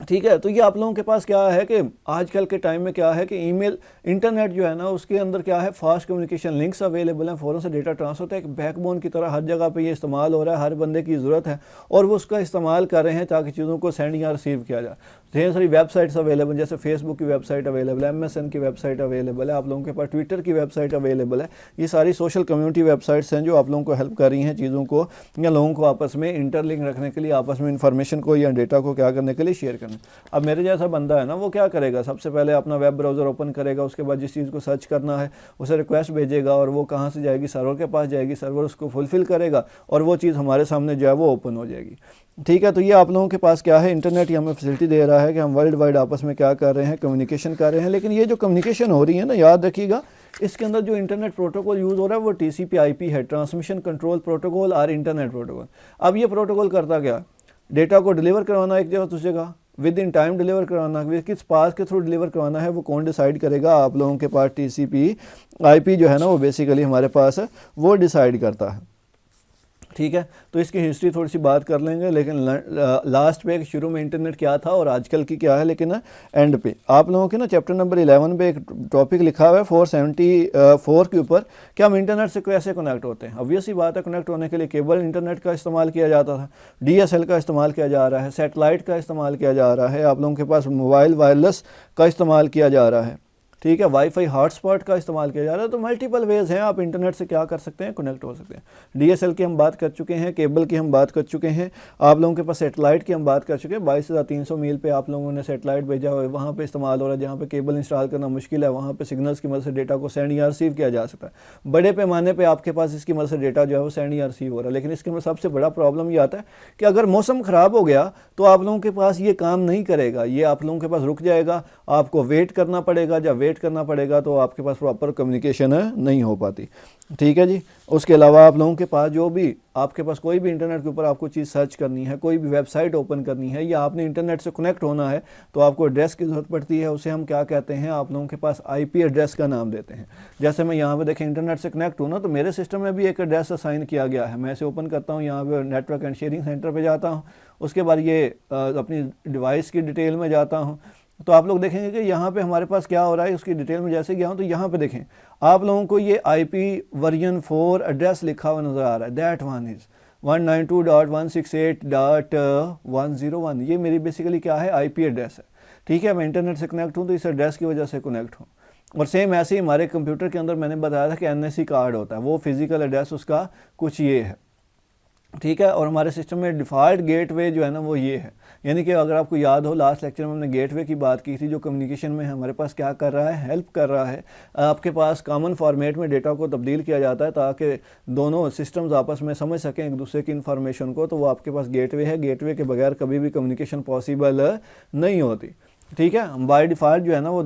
S1: ठीक है, तो ये आप लोगों के पास क्या है कि आजकल के टाइम में क्या है कि ईमेल इंटरनेट जो है ना उसके अंदर क्या है, फास्ट कम्युनिकेशन लिंक्स अवेलेबल हैं, फ़ौरन से डेटा ट्रांसफर होता है। एक बैकबोन की तरह हर जगह पे ये इस्तेमाल हो रहा है, हर बंदे की ज़रूरत है और वो उसका इस्तेमाल कर रहे हैं ताकि चीज़ों को सेंड या रिसीव किया जाए। ढेर सारी वेबसाइट्स अवेलेबल, जैसे फेसबुक की वेबसाइट अवेलेबल है, MSN की वेबसाइट अवेलेबल है, आप लोगों के पास ट्विटर की वेबसाइट अवेलेबल है। ये सारी सोशल कम्युनिटी वेबसाइट्स हैं जो आप लोगों को हेल्प कर रही हैं चीज़ों को या लोगों को आपस में इंटरलिंक रखने के लिए, आपस में इंफॉर्मेशन को या डेटा को क्या करने के लिए शेयर करना। अब मेरे जैसा बंदा है ना वो क्या करेगा, सबसे पहले अपना वेब ब्राउज़र ओपन करेगा, उसके बाद जिस चीज़ को सर्च करना है उसे रिक्वेस्ट भेजेगा और वो कहाँ से जाएगी, सर्वर के पास जाएगी, सर्वर उसको फुलफ़िल करेगा और वो चीज़ हमारे सामने जो है वो ओपन हो जाएगी। ठीक है, तो ये आप लोगों के पास क्या है, इंटरनेट ही हमें फैसिलिटी दे रहा है कि हम वर्ल्ड वाइड आपस में क्या कर रहे हैं, कम्युनिकेशन कर रहे हैं। लेकिन ये जो कम्युनिकेशन हो रही है ना, याद रखिएगा इसके अंदर जो इंटरनेट प्रोटोकॉल यूज़ हो रहा है वो TCP/IP है, ट्रांसमिशन कंट्रोल प्रोटोकॉल और इंटरनेट प्रोटोकॉल। अब ये प्रोटोकॉल करता क्या, डेटा को डिलीवर करवाना एक जगह दूसरी जगह, विद इन टाइम डिलीवर करवाना, किस पास के थ्रू डिलीवर करवाना है वो कौन डिसाइड करेगा। आप लोगों के पास TCP/IP जो है ना वो बेसिकली हमारे पास है वो डिसाइड करता है। ठीक है, तो इसकी हिस्ट्री थोड़ी सी बात कर लेंगे, लेकिन लास्ट पे शुरू में इंटरनेट क्या था और आजकल की क्या है, लेकिन एंड पे आप लोगों के ना चैप्टर नंबर 11 पे एक टॉपिक लिखा हुआ है 474 के ऊपर कि हम इंटरनेट से कैसे कनेक्ट होते हैं। ऑब्वियस ही बात है, कनेक्ट होने के लिए केबल इंटरनेट का इस्तेमाल किया जाता था, DSL का इस्तेमाल किया जा रहा है, सैटेलाइट का इस्तेमाल किया जा रहा है, आप लोगों के पास मोबाइल वायरलेस का इस्तेमाल किया जा रहा है। ठीक है, वाईफाई हॉटस्पॉट का इस्तेमाल किया जा रहा है। तो मल्टीपल वेज हैं, आप इंटरनेट से क्या कर सकते हैं, कनेक्ट हो सकते हैं। DSL की हम बात कर चुके हैं, केबल की हम बात कर चुके हैं, आप लोगों के पास सेटेलाइट की हम बात कर चुके हैं। 22,300 मील पे आप लोगों ने सेटेलाइट भेजा हुआ है, वहाँ पे इस्तेमाल हो रहा है। जहाँ पे केबल इंस्टॉल करना मुश्किल है वहाँ पे सिग्नल्स की मदद से डेटा को सेंड या रिसीव किया जा सकता है। बड़े पैमाने पर आपके पास इसकी मदद से डेटा जो है वो सेंड या रिसीव हो रहा है। लेकिन इसके अंदर सबसे बड़ा प्रॉब्लम ये आता है कि अगर मौसम ख़राब हो गया तो आप लोगों के पास ये काम नहीं करेगा, ये आप लोगों के पास रुक जाएगा, आपको वेट करना पड़ेगा। जब वेट करना पड़ेगा, तो आपके पास प्रॉपर कम्युनिकेशन नहीं हो पाती। ठीक है जी। उसके अलावा आप लोगों के पास जो भी आपके पास कोई भी इंटरनेट के ऊपर आपको चीज़ सर्च करनी है, कोई भी वेबसाइट ओपन करनी है, या आपने इंटरनेट से कनेक्ट होना है, तो आपको एड्रेस की ज़रूरत पड़ती है। उसे हम क्या कहते हैं, आप लोगों के पास आईपी एड्रेस का नाम देते हैं। जैसे मैं यहाँ पे देखें इंटरनेट से कनेक्ट हूँ ना, तो मेरे सिस्टम में भी एक एड्रेस असाइन किया गया है। मैं इसे ओपन करता हूँ, यहाँ पे नेटवर्क एंड शेयरिंग सेंटर पे जाता हूँ, उसके बाद ये अपनी डिवाइस की डिटेल में जाता हूँ, तो आप लोग देखेंगे कि यहाँ पे हमारे पास क्या हो रहा है। उसकी डिटेल में जैसे गया हूँ तो यहाँ पे देखें आप लोगों को ये IP वर्जन 4 एड्रेस लिखा हुआ नज़र आ रहा है। That one is 192.168.101। ये मेरी बेसिकली क्या है, IP एड्रेस है। ठीक है, मैं इंटरनेट से कनेक्ट हूँ तो इस एड्रेस की वजह से कनेक्ट हूँ। और सेम ऐसे ही हमारे कंप्यूटर के अंदर मैंने बताया था कि NSE कार्ड होता है, वो फिजिकल एड्रेस उसका कुछ ये है। ठीक है, और हमारे सिस्टम में डिफ़ॉल्ट गेटवे जो है ना वो ये है। यानी कि अगर आपको याद हो लास्ट लेक्चर में हमने गेटवे की बात की थी, जो कम्युनिकेशन में हमारे पास क्या कर रहा है, हेल्प कर रहा है। आपके पास कॉमन फॉर्मेट में डेटा को तब्दील किया जाता है ताकि दोनों सिस्टम्स आपस में समझ सकें एक दूसरे की इन्फॉर्मेशन को, तो वो आपके पास गेटवे है। गेटवे के बगैर कभी भी कम्युनिकेशन पॉसिबल नहीं होती। ठीक है, बाय डिफ़ॉल्ट जो है ना वो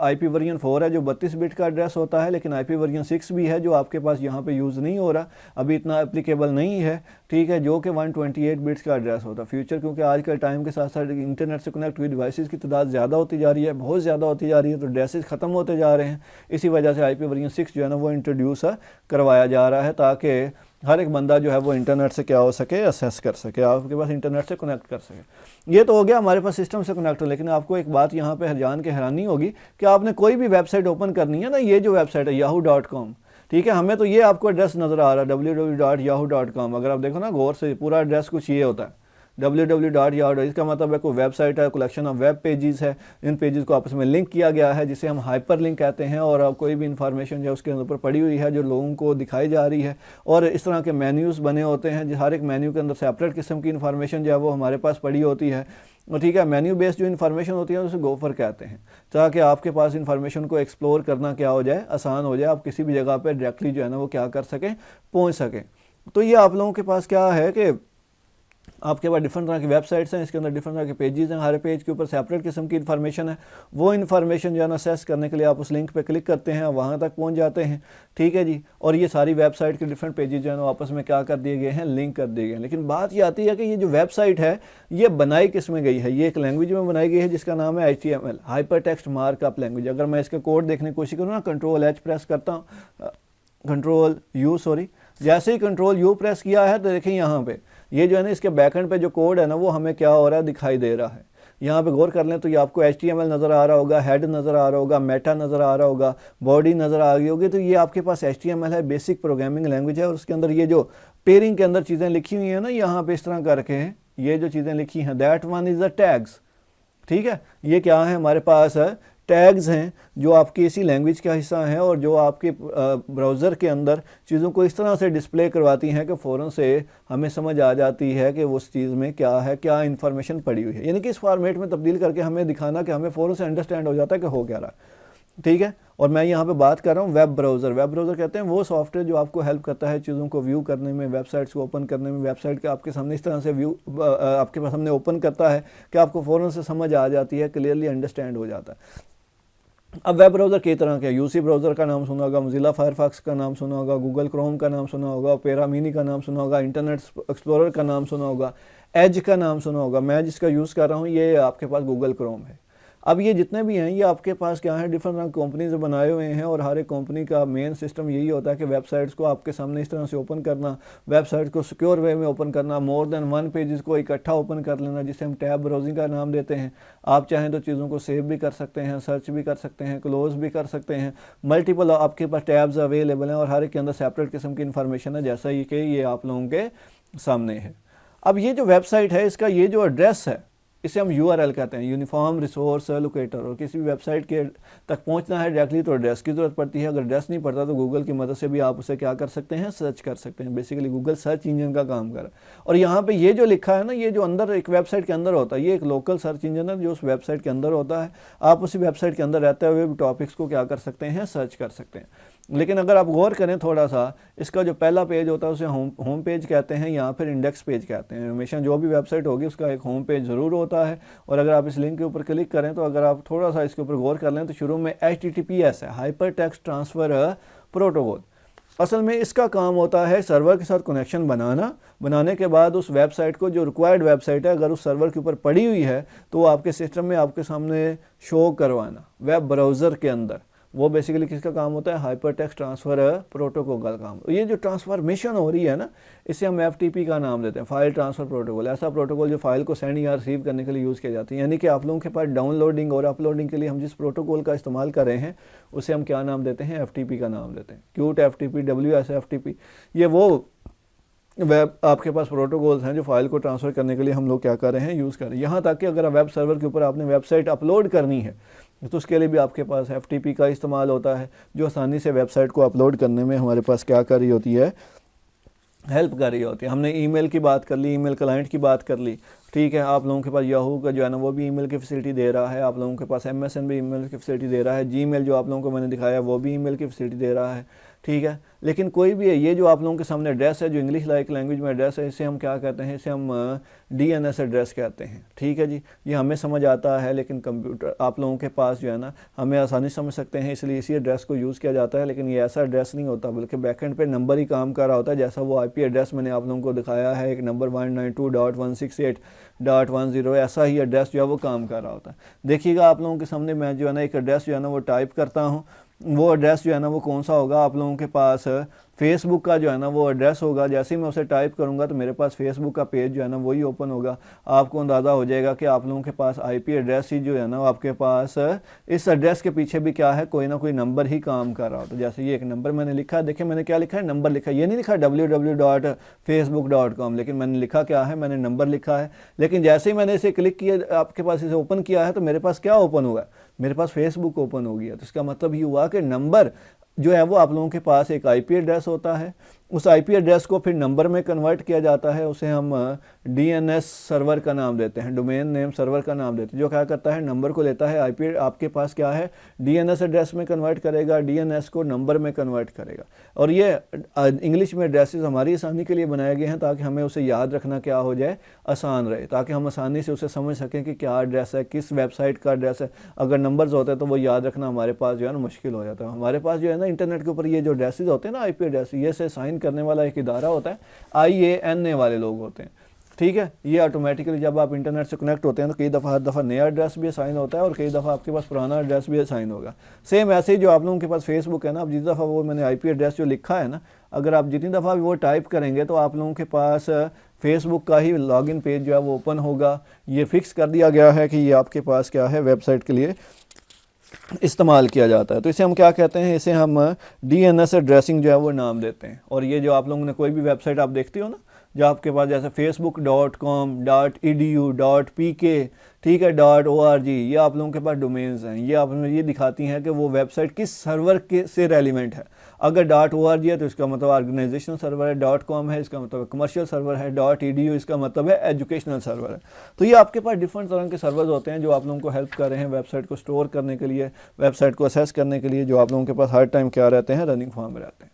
S1: IP वर्जन 4 है जो 32 बिट का एड्रेस होता है, लेकिन IP वर्जन 6 भी है जो आपके पास यहाँ पे यूज़ नहीं हो रहा, अभी इतना एप्लीकेबल नहीं है। ठीक है, जो कि 128 बिट्स का एड्रेस होता है। फ्यूचर क्योंकि आजकल टाइम के साथ साथ इंटरनेट से कनेक्ट हुई डिवाइसेस की तादाद ज़्यादा होती जा रही है, बहुत ज़्यादा होती जा रही है, तो एड्रेसेस ख़त्म होते जा रहे हैं। इसी वजह से IP वर्जन 6 जो है ना वो इंट्रोड्यूस करवाया जा रहा है ताकि हर एक बंदा जो है वो इंटरनेट से क्या हो सके, असेस कर सके, आपके पास इंटरनेट से कनेक्ट कर सके। ये तो हो गया हमारे पास सिस्टम से कनेक्ट हो। लेकिन आपको एक बात यहाँ पे जान के हैरानी होगी कि आपने कोई भी वेबसाइट ओपन करनी है ना, ये जो वेबसाइट है yahoo.com, ठीक है, हमें तो ये आपको एड्रेस नज़र आ रहा है www.yahoo.com। अगर आप देखो ना गौर से, पूरा एड्रेस कुछ ये होता है www.yahoo। इसका मतलब है कोई वेबसाइट है, कलेक्शन ऑफ वेब पेजेस है, इन पेजेस को आपस में लिंक किया गया है जिसे हम हाइपर लिंक कहते हैं, और कोई भी इंफॉर्मेशन जो उसके ऊपर पड़ी हुई है जो लोगों को दिखाई जा रही है। और इस तरह के मेन्यूज़ बने होते हैं, हर एक मेन्यू के अंदर सेपरेट किस्म की इन्फॉर्मेशन जो है वो हमारे पास पड़ी होती है। ठीक है, मेन्यू बेस्ड जो इन्फॉर्मेशन होती है उसे गोफर कहते हैं, ताकि आपके पास इन्फॉर्मेशन को एक्सप्लोर करना क्या हो जाए, आसान हो जाए, आप किसी भी जगह पर डायरेक्टली जो है ना वो क्या कर सकें, पहुँच सकें। तो ये आप लोगों के पास क्या है कि आपके पास डिफरेंट तरह की वेबसाइट्स हैं, इसके अंदर डिफरेंट तरह के पेजेस हैं, हर पेज के ऊपर सेपरेट किस्म की इन्फॉर्मेशन है। वो इन्फॉर्मेशन जो है ना असेस करने के लिए आप उस लिंक पे क्लिक करते हैं, वहाँ तक पहुँच जाते हैं। ठीक है जी, और ये सारी वेबसाइट के डिफरेंट पेजेस जो है ना आपस में क्या कर दिए गए हैं, लिंक कर दिए गए हैं। लेकिन बात ये आती है कि ये जो वेबसाइट है ये बनाई किस में गई है। ये एक लैंग्वेज में बनाई गई है जिसका नाम है HTML, hyper text markup language. अगर मैं इसका कोड देखने की कोशिश करूँ ना, Ctrl+H प्रेस करता हूँ, Ctrl+U, जैसे ही Ctrl+U प्रेस किया है तो देखें यहाँ पे ये जो है ना इसके बैकएंड पे जो कोड है ना वो हमें क्या हो रहा है, दिखाई दे रहा है। यहाँ पे गौर कर लें तो ये आपको HTML नज़र आ रहा होगा, हेड नज़र आ रहा होगा, मेटा नज़र आ रहा होगा, बॉडी नज़र आ गई होगी। तो ये आपके पास HTML है, बेसिक प्रोग्रामिंग लैंग्वेज है, और उसके अंदर ये जो पेयरिंग के अंदर चीज़ें लिखी हुई हैं ना, यहाँ पे इस तरह करके ये जो चीज़ें लिखी हैं, that one is the tags. ठीक है, ये क्या है, हमारे पास टैग्स हैं जो आपकी इसी लैंग्वेज का हिस्सा हैं और जो आपके ब्राउज़र के अंदर चीज़ों को इस तरह से डिस्प्ले करवाती हैं कि फ़ौरन से हमें समझ आ जाती है कि उस चीज़ में क्या है, क्या इन्फॉर्मेशन पड़ी हुई है। यानी कि इस फॉर्मेट में तब्दील करके हमें दिखाना कि हमें फ़ौरन से अंडरस्टैंड हो जाता है कि हो क्या रहा है। ठीक है, और मैं यहाँ पे बात कर रहा हूँ वेब ब्राउज़र। वेब ब्राउज़र कहते हैं वो सॉफ्टवेयर जो आपको हेल्प करता है चीज़ों को व्यू करने में, वेबसाइट्स को ओपन करने में। वेबसाइट के आपके सामने इस तरह से व्यू आपके पास सामने ओपन करता है कि आपको फ़ौरन से समझ आ जाती है, क्लियरली अंडरस्टैंड हो जाता है। अब वेब ब्राउज़र कई तरह के, UC ब्राउज़र का नाम सुना होगा, मोज़िला फायरफॉक्स का नाम सुना होगा, गूगल क्रोम का नाम सुना होगा, ओपेरा मिनी का नाम सुना होगा, इंटरनेट एक्सप्लोरर का नाम सुना होगा, एज का नाम सुना होगा। मैं जिसका यूज़ कर रहा हूँ ये आपके पास गूगल क्रोम है। अब ये जितने भी हैं ये आपके पास क्या है, डिफरेंट रंग कंपनी से बनाए हुए हैं, और हर एक कंपनी का मेन सिस्टम यही होता है कि वेबसाइट्स को आपके सामने इस तरह से ओपन करना, वेबसाइट को सिक्योर वे में ओपन करना, मोर देन वन पेजेस को इकट्ठा ओपन कर लेना, जिसे हम टैब ब्राउजिंग का नाम देते हैं। आप चाहें तो चीज़ों को सेव भी कर सकते हैं, सर्च भी कर सकते हैं, क्लोज भी कर सकते हैं। मल्टीपल आपके पास टैब्स अवेलेबल हैं और हर एक के अंदर सेपरेट किस्म की इन्फॉर्मेशन है, जैसा कि ये आप लोगों के सामने है। अब ये जो वेबसाइट है इसका ये जो एड्रेस है इसे हम URL कहते हैं, यूनिफॉर्म रिसोर्स लोकेटर। और किसी भी वेबसाइट के तक पहुंचना है डायरेक्टली तो एड्रेस की ज़रूरत पड़ती है। अगर एड्रेस नहीं पड़ता तो गूगल की मदद से भी आप उसे क्या कर सकते हैं, सर्च कर सकते हैं। बेसिकली गूगल सर्च इंजन का काम कर। और यहाँ पे ये जो लिखा है ना, ये जो अंदर एक वेबसाइट के अंदर होता है, ये एक लोकल सर्च इंजन है जो उस वेबसाइट के अंदर होता है। आप उसी वेबसाइट के अंदर रहते हुए भी टॉपिक्स को क्या कर सकते हैं, सर्च कर सकते हैं। लेकिन अगर आप गौर करें थोड़ा सा, इसका जो पहला पेज होता है उसे होम पेज कहते हैं या फिर इंडेक्स पेज कहते हैं। हमेशा जो भी वेबसाइट होगी उसका एक होम पेज ज़रूर होता होता है। और अगर आप इस लिंक के ऊपर क्लिक करें तो अगर आप थोड़ा सा इसके ऊपर गौर कर लें तो शुरू में HTTPS है, हाइपर टेक्स्ट ट्रांसफ़र प्रोटोकॉल। असल में इसका काम होता है सर्वर के साथ कनेक्शन बनाने के बाद उस वेबसाइट को, जो रिक्वायर्ड वेबसाइट है, अगर उस सर्वर के ऊपर पड़ी हुई है तो वो आपके सिस्टम में आपके सामने शो करवाना वेब ब्राउज़र के अंदर। वो बेसिकली किसका काम होता है? हाइपर टेक्स्ट ट्रांसफ़र प्रोटोकॉल का काम। ये जो ट्रांसफॉर्मेशन हो रही है ना, इसे हम FTP का नाम देते हैं, फाइल ट्रांसफ़र प्रोटोकॉल। ऐसा प्रोटोकॉल जो फाइल को सेंड या रिसीव करने के लिए यूज़ किया जाता है। यानी कि आप लोगों के पास डाउनलोडिंग और अपलोडिंग के लिए हम जिस प्रोटोकॉल का इस्तेमाल कर रहे हैं उसे हम क्या नाम देते हैं? FTP का नाम देते हैं। क्यूट FTP, WSFTP, ये वो वेब आपके पास प्रोटोकॉल्स हैं जो फाइल को ट्रांसफ़र करने के लिए हम लोग क्या कर रहे हैं? यूज़ कर रहे हैं। यहाँ तक कि अगर वेब सर्वर के ऊपर आपने वेबसाइट अपलोड करनी है तो उसके लिए भी आपके पास FTP का इस्तेमाल होता है, जो आसानी से वेबसाइट को अपलोड करने में हमारे पास क्या कर रही होती है? हेल्प कर रही होती है। हमने ईमेल की बात कर ली, ईमेल क्लाइंट की बात कर ली, ठीक है। आप लोगों के पास याहू का जो है ना वो भी ईमेल की फैसिलिटी दे रहा है, आप लोगों के पास MSN भी ईमेल की फैसिलिटी दे रहा है, Gmail जो आप लोगों को मैंने दिखाया वो भी ईमेल की फैसिलिटी दे रहा है, ठीक है। लेकिन कोई भी है, ये जो आप लोगों के सामने एड्रेस है, जो इंग्लिश लाइक लैंग्वेज में एड्रेस है, इसे हम क्या कहते हैं? इसे हम DNS एड्रेस कहते हैं, ठीक है जी। ये हमें समझ आता है, लेकिन कंप्यूटर आप लोगों के पास जो है ना हमें आसानी समझ सकते हैं, इसलिए इसी एड्रेस को यूज़ किया जाता है। लेकिन ये ऐसा एड्रेस नहीं होता, बल्कि बैकएंड पे नंबर ही काम कर रहा होता है। जैसा वो IP एड्रेस मैंने आप लोगों को दिखाया है, एक नंबर 192.168.10, ऐसा ही एड्रेस जो है वो काम कर रहा होता है। देखिएगा आप लोगों के सामने मैं जो है ना एक एड्रेस जो है ना वो टाइप करता हूँ, वो एड्रेस जो है ना वो कौन सा होगा? आप लोगों के पास फेसबुक का जो है ना वो एड्रेस होगा। जैसे ही मैं उसे टाइप करूंगा तो मेरे पास फेसबुक का पेज जो है ना वही ओपन होगा। आपको अंदाज़ा हो जाएगा कि आप लोगों के पास IP एड्रेस ही जो है ना आपके पास इस एड्रेस के पीछे भी क्या है? कोई ना कोई नंबर ही काम कर रहा हो। तो जैसे ये एक नंबर मैंने लिखा है, देखिए मैंने क्या लिखा है? नंबर लिखा है। ये नहीं लिखा www.facebook.com, लेकिन मैंने लिखा क्या है? मैंने नंबर लिखा है। लेकिन जैसे ही मैंने इसे क्लिक किया, आपके पास इसे ओपन किया है, तो मेरे पास क्या ओपन हुआ? मेरे पास फेसबुक ओपन हो गया। तो इसका मतलब ये हुआ कि नंबर जो है वो आप लोगों के पास एक IP एड्रेस होता है, उस IP एड्रेस को फिर नंबर में कन्वर्ट किया जाता है, उसे हम DNS सर्वर का नाम देते हैं, डोमेन नेम सर्वर का नाम देते हैं, जो क्या करता है? नंबर को लेता है, IP आपके पास क्या है? DNS एड्रेस में कन्वर्ट करेगा, DNS को नंबर में कन्वर्ट करेगा। और ये इंग्लिश में एड्रेसेस हमारी आसानी के लिए बनाए गए हैं ताकि हमें उसे याद रखना क्या हो जाए? आसान रहे, ताकि हम आसानी से उसे समझ सकें कि क्या एड्रेस है, किस वेबसाइट का एड्रेस है। अगर नंबर्स होते हैं तो वो याद रखना हमारे पास जो है ना मुश्किल हो जाता है। हमारे पास जो है ना इंटरनेट के ऊपर ये जो एड्रेसेस होते हैं ना, IP एड्रेस, ये से साइन करने वाला एक इदारा होता है, IANA वाले लोग होते हैं, ठीक है। ये ऑटोमेटिकली जब आप इंटरनेट से कनेक्ट होते हैं तो कई दफ़ा हर दफ़ा नया एड्रेस भी असाइन होता है और कई दफ़ा आपके पास पुराना एड्रेस भी असाइन होगा। सेम ऐसे ही जो आप लोगों के पास फेसबुक है ना, अब जिस दफ़ा वो मैंने IP एड्रेस जो लिखा है ना, अगर आप जितनी दफ़ा भी वो टाइप करेंगे तो आप लोगों के पास फेसबुक का ही लॉगिन पेज जो है वो ओपन होगा। ये फिक्स कर दिया गया है कि ये आपके पास क्या है? वेबसाइट के लिए इस्तेमाल किया जाता है। तो इसे हम क्या कहते हैं? इसे हम DNS एड्रेसिंग जो है वो नाम देते हैं। और ये जो आप लोगों ने कोई भी वेबसाइट आप देखते हो ना, जो आपके पास जैसे facebook.com, .edu, .pk, ठीक है, .org, ये आप लोगों के पास डोमेन्स हैं। ये आप ये दिखाती हैं कि वो वेबसाइट किस सर्वर के से रेलिवेंट है। अगर .org है तो इसका मतलब ऑर्गेनाइजेशनल सर्वर है, .com है इसका मतलब कमर्शियल सर्वर है, .edu इसका मतलब है एजुकेशनल सर्वर है। तो ये आपके पास डिफरेंट तरह के सर्वर्स होते हैं जो आप लोगों को हेल्प कर रहे हैं वेबसाइट को स्टोर करने के लिए, वेबसाइट को असेस करने के लिए, जो आप लोगों के पास हर टाइम क्या रहते हैं? रनिंग फॉर्म में रहते हैं।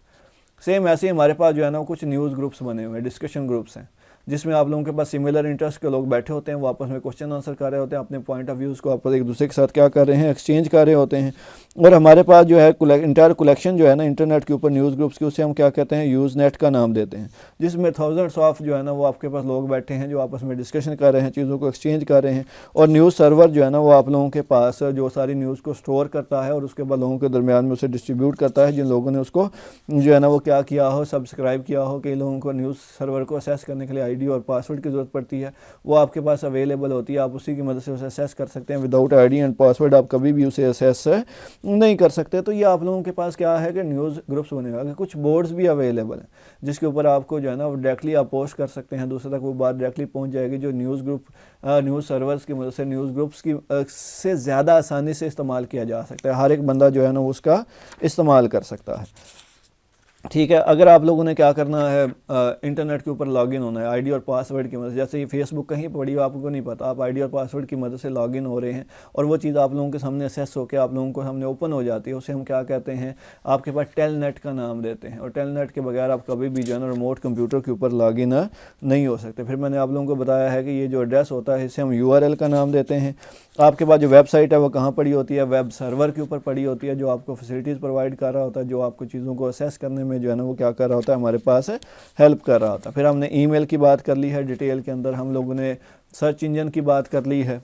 S1: सेम ऐसे ही हमारे पास जो है ना कुछ न्यूज़ ग्रुप्स बने हुए हैं, डिस्कशन ग्रुप्स हैं, जिसमें आप लोगों के पास सिमिलर इंटरेस्ट के लोग बैठे होते हैं, वो आपस में क्वेश्चन आंसर कर रहे होते हैं, अपने पॉइंट ऑफ व्यूज़ को आप एक दूसरे के साथ क्या कर रहे हैं? एक्सचेंज कर रहे होते हैं। और हमारे पास जो है इंटायर कलेक्शन जो है ना इंटरनेट के ऊपर न्यूज़ ग्रुप्स की, उसे हम क्या कहते हैं? यूज़नेट का नाम देते हैं, जिसमें थाउजेंड्स ऑफ जो है ना वो आपके पास लोग बैठे हैं जो आपस में डिस्कशन कर रहे हैं, चीज़ों को एक्सचेंज कर रहे हैं। और न्यूज़ सर्वर जो है ना वो आप लोगों के पास जो सारी न्यूज़ को स्टोर करता है और उसके बाद लोगों के दरमियान में उसे डिस्ट्रीब्यूट करता है, जिन लोगों ने उसको जो है ना वो क्या किया हो? सब्सक्राइब किया हो। कई लोगों को न्यूज़ सर्वर को असेस करने के लिए ID और पासवर्ड की ज़रूरत पड़ती है, वो आपके पास अवेलेबल होती है, आप उसी की मदद से उसे असेस कर सकते हैं। विदाउट ID एंड पासवर्ड आप कभी भी उसे असेस नहीं कर सकते। तो ये आप लोगों के पास क्या है कि न्यूज़ ग्रुप्स बनेगा। कुछ बोर्ड्स भी अवेलेबल हैं जिसके ऊपर आपको जो है ना वो डायरेक्टली आप पोस्ट कर सकते हैं, दूसरे तक वो बात डायरेक्टली पहुंच जाएगी, जो न्यूज़ ग्रुप न्यूज़ सर्वर्स की मदद से न्यूज़ ग्रुप्स की से ज़्यादा आसानी से इस्तेमाल किया जा सकता है। हर एक बंदा जो है ना उसका इस्तेमाल कर सकता है। ठीक है। अगर आप लोगों ने क्या करना है, इंटरनेट के ऊपर लॉगिन होना है आईडी और पासवर्ड की मदद से। जैसे ये फेसबुक कहीं पड़ी हो आपको नहीं पता, आप आईडी और पासवर्ड की मदद से लॉगिन हो रहे हैं और वो चीज़ आप लोगों के सामने असेस होकर आप लोगों को सामने ओपन हो जाती है, उसे हम क्या कहते हैं, आपके पास टेलनेट का नाम देते हैं। और टेलनेट के बगैर आप कभी भी जो है ना रिमोट कंप्यूटर के ऊपर लॉगिन नहीं हो सकते। फिर मैंने आप लोगों को बताया है कि ये जो एड्रेस होता है इसे हम URL का नाम देते हैं। आपके पास जो वेबसाइट है वो कहाँ पड़ी होती है, वेब सर्वर के ऊपर पड़ी होती है, जो आपको फैसिलिटीज़ प्रोवाइड कर रहा होता है, जो आपको चीज़ों को असेस करने में जो है ना वो क्या कर रहा होता है, हमारे पास है हेल्प कर रहा होता है। फिर हमने ईमेल की बात कर ली है डिटेल के अंदर, हम लोगों ने सर्च इंजन की बात कर ली है।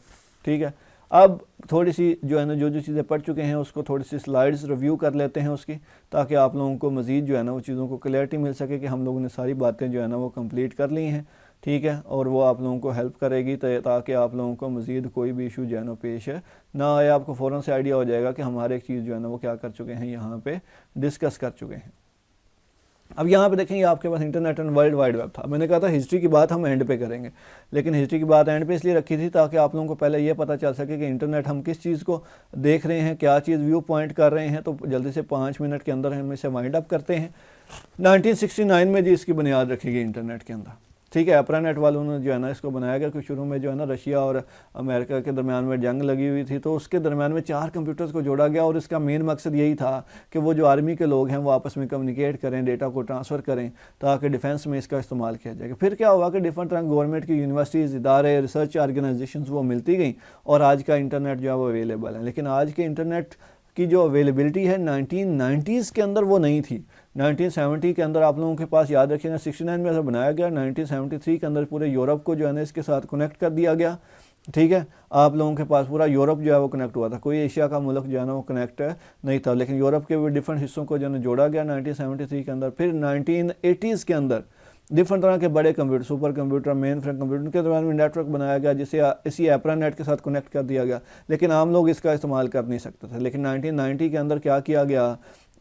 S1: ठीक है, अब थोड़ी सी जो है ना जो चीज़ें पढ़ चुके हैं उसको थोड़ी सी स्लाइड्स रिव्यू कर लेते हैं उसकी, ताकि आप लोगों को मज़ीद जो है ना वो चीज़ों को क्लैरिटी मिल सके कि हम लोगों ने सारी बातें जो है ना वो कंप्लीट कर ली हैं। ठीक है, और वो आप लोगों को हेल्प करेगी ताकि आप लोगों को मज़ीद कोई भी इशू जो है ना पेश ना आए। आपको फ़ौरन से आइडिया हो जाएगा कि हमारे एक चीज़ जो है ना वो क्या कर चुके हैं, यहाँ पे डिस्कस कर चुके हैं। अब यहाँ पे देखेंगे आपके पास internet and world wide web था। मैंने कहा था हिस्ट्री की बात हम एंड पे करेंगे, लेकिन हिस्ट्री की बात एंड पे इसलिए रखी थी ताकि आप लोगों को पहले ये पता चल सके कि इंटरनेट हम किस चीज़ को देख रहे हैं, क्या चीज़ व्यू पॉइंट कर रहे हैं। तो जल्दी से 5 मिनट के अंदर हम इसे वाइंड अप करते हैं। 1969 में जी इसकी बुनियाद रखी गई इंटरनेट के अंदर। ठीक है, एप्रानेट वालों ने जो है ना इसको बनाया गया, क्योंकि शुरू में जो है ना रशिया और अमेरिका के दरमियान में जंग लगी हुई थी, तो उसके दरमियान में 4 कंप्यूटर्स को जोड़ा गया और इसका मेन मकसद यही था कि वो जो आर्मी के लोग हैं वो आपस में कम्युनिकेट करें, डेटा को ट्रांसफ़र करें, ताकि डिफेंस में इसका इस्तेमाल किया जाएगा। फिर क्या हुआ कि डिफरेंट तरह गवर्नमेंट की यूनिवर्सिटीज़, इदारे, रिसर्च ऑर्गेनाइजेशन वो मिलती गई और आज का इंटरनेट जो है वो अवेलेबल है। लेकिन आज के इंटरनेट की जो अवेलेबिलिटी है 1990s के अंदर वो नहीं थी। 1970 के अंदर आप लोगों के पास याद रखिएगा 69 में ऐसा बनाया गया, 1973 के अंदर पूरे यूरोप को जो है ना इसके साथ कनेक्ट कर दिया गया। ठीक है, आप लोगों के पास पूरा यूरोप जो है वो कनेक्ट हुआ था, कोई एशिया का मुल्क जो है ना वो कनेक्ट नहीं था, लेकिन यूरोप के भी डिफरेंट हिस्सों को जो है जोड़ा गया 1973 के अंदर। फिर 1980s के अंदर डिफरेंट तरह के बड़े computer, super computer, main frame computer के दौरान में नेटवर्क बनाया गया जिसे इसी एप्रानेट के साथ कनेक्ट कर दिया गया, लेकिन आम लोग इसका इस्तेमाल कर नहीं सकते थे। लेकिन 1990 के अंदर क्या किया गया,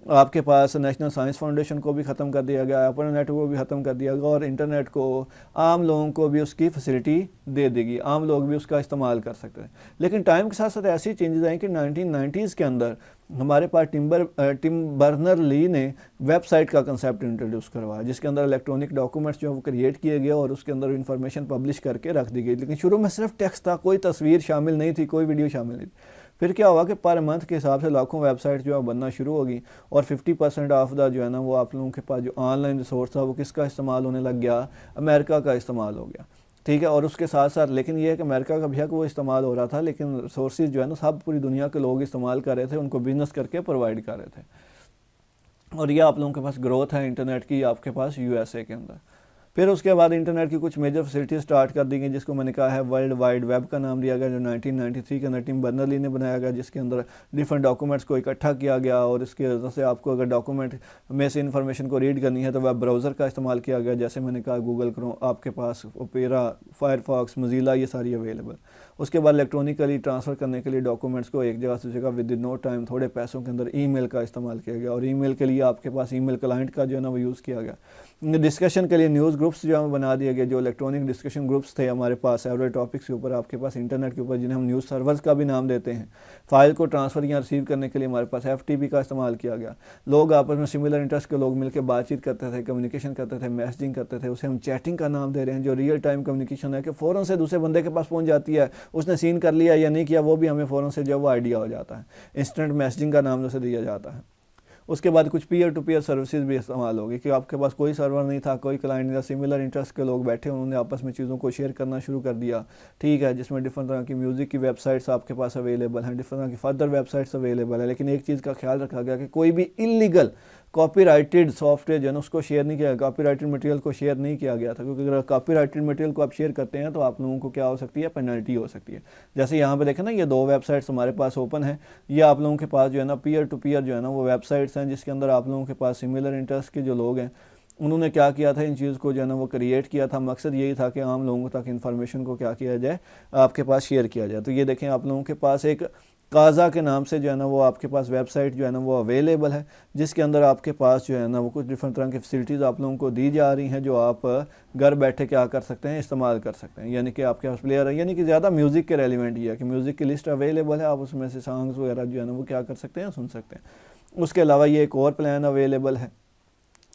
S1: आपके पास नेशनल साइंस फाउंडेशन को भी ख़त्म कर दिया गया, एप्रानेट को भी ख़त्म कर दिया गया और इंटरनेट को आम लोगों को भी उसकी फैसिलिटी दे देगी, आम लोग भी उसका इस्तेमाल कर सकते हैं। लेकिन टाइम के साथ साथ ऐसी चेंजेस आई कि 1990s के अंदर हमारे पास टिम बर्नर-ली ने वेबसाइट का कंसेप्ट इंट्रोड्यूस करवाया, जिसके अंदर इलेक्ट्रॉनिक डॉक्यूमेंट्स जो है वो क्रिएट किए गए और उसके अंदर इंफॉर्मेशन पब्लिश करके रख दी गई। लेकिन शुरू में सिर्फ टेक्स्ट था, कोई तस्वीर शामिल नहीं थी, कोई वीडियो शामिल नहीं थी। फिर क्या हुआ कि पर मंथ के हिसाब से लाखों वेबसाइट जो है बनना शुरू होगी और 50% ऑफ द जो है ना वो आप लोगों के पास जो ऑनलाइन रिसोर्स था वो किसका इस्तेमाल होने लग गया, अमेरिका का इस्तेमाल हो गया। ठीक है, और उसके साथ साथ लेकिन ये है कि अमेरिका का बेशक वो इस्तेमाल हो रहा था, लेकिन रिसोर्सेज जो है ना सब पूरी दुनिया के लोग इस्तेमाल कर रहे थे, उनको बिजनेस करके प्रोवाइड कर रहे थे। और ये आप लोगों के पास ग्रोथ है इंटरनेट की आपके पास USA के अंदर। फिर उसके बाद इंटरनेट की कुछ मेजर फैसिलिटीज स्टार्ट कर दी गई, जिसको मैंने कहा है वर्ल्ड वाइड वेब का नाम दिया गया, जो 1993 के अंदर टिम बर्नर-ली ने बनाया गया, जिसके अंदर डिफरेंट डॉक्यूमेंट्स को इकट्ठा किया गया और इसके वजह से आपको अगर डॉक्यूमेंट में से इन्फॉर्मेशन को रीड करनी है तो वेब ब्राउज़र का इस्तेमाल किया गया। जैसे मैंने कहा गूगल क्रोम, आपके पास ओपेरा, फायरफॉक्स, मोज़िला, ये सारी अवेलेबल। उसके बाद इलेक्ट्रॉनिकली ट्रांसफ़र करने के लिए डॉक्यूमेंट्स को एक जगह से जगह विद इन नो टाइम, थोड़े पैसों के अंदर ईमेल का इस्तेमाल किया गया और ईमेल के लिए आपके पास ईमेल क्लाइंट का जो है ना वो यूज़ किया गया। डिस्कशन के लिए न्यूज़ ग्रुप्स जो है बना दिए गए, जो इलेक्ट्रॉनिक डिस्कशन ग्रुप्स थे हमारे पास सेवरल टॉपिक्स के ऊपर आपके पास इंटरनेट के ऊपर, जिन्हें हम न्यूज़ सर्वर्स का भी नाम देते हैं। फाइल को ट्रांसफ़र या रिसीव करने के लिए हमारे पास FTP का इस्तेमाल किया गया। लोग आपस में सिमिलर इंटरेस्ट के लोग मिलकर बातचीत करते थे, कम्युनिकेशन करते थे, मैसेजिंग करते थे, उसे हम चैटिंग का नाम दे रहे हैं, जो रियल टाइम कम्युनिकेशन है कि फ़ौरन से दूसरे बंदे के पास पहुँच जाती है, उसने सीन कर लिया या नहीं किया वो भी हमें फ़ौरन से जो वो आइडिया हो जाता है। इंस्टेंट मैसेजिंग का नाम उसे दिया जाता है। उसके बाद कुछ पीयर टू पीयर सर्विसेज भी इस्तेमाल होगी कि आपके पास कोई सर्वर नहीं था, कोई क्लाइंट नहीं था, सिमिलर इंटरेस्ट के लोग बैठे, उन्होंने आपस में चीज़ों को शेयर करना शुरू कर दिया। ठीक है, जिसमें डिफरेंट तरह की म्यूज़िक की वेबसाइट्स आपके पास अवेलेबल हैं, डिफरेंट तरह की फर्दर वेबसाइट्स अवेलेबल है। लेकिन एक चीज़ का ख्याल रखा गया कि कोई भी इलीगल कॉपीराइटेड सॉफ्टवेयर जो है उसको शेयर नहीं किया गया, कॉपीराइटेड मटेरियल को शेयर नहीं किया गया था, क्योंकि अगर कॉपीराइटेड मटेरियल को आप शेयर करते हैं तो आप लोगों को क्या हो सकती है, पेनल्टी हो सकती है। जैसे यहाँ पे देखें ना, ये 2 वेबसाइट्स हमारे पास ओपन है, ये आप लोगों के पास जो है ना पीयर टू पीयर जो है ना वो वेबसाइट्स हैं, जिसके अंदर आप लोगों के पास सिमिलर इंटरेस्ट के जो लोग हैं उन्होंने क्या किया था, इन चीज़ को जो है ना वो क्रिएट किया था। मकसद यही था कि आम लोगों तक इन्फॉर्मेशन को क्या किया जाए, आपके पास शेयर किया जाए। तो ये देखें आप लोगों के पास एक काजा के नाम से जो है ना वो आपके पास वेबसाइट जो है ना वो अवेलेबल है, जिसके अंदर आपके पास जो है ना वो कुछ डिफरेंट तरह की फैसिलिटीज़ आप लोगों को दी जा रही हैं, जो आप घर बैठे क्या कर सकते हैं, इस्तेमाल कर सकते हैं। यानी कि आपके पास प्लेयर है, यानी कि ज़्यादा म्यूज़िक के रेलिवेंट ही है कि म्यूज़िक की लिस्ट अवेलेबल है, आप उसमें से सॉन्ग्स वगैरह जो है ना वो क्या कर सकते हैं, सुन सकते हैं। उसके अलावा ये एक और प्लान अवेलेबल है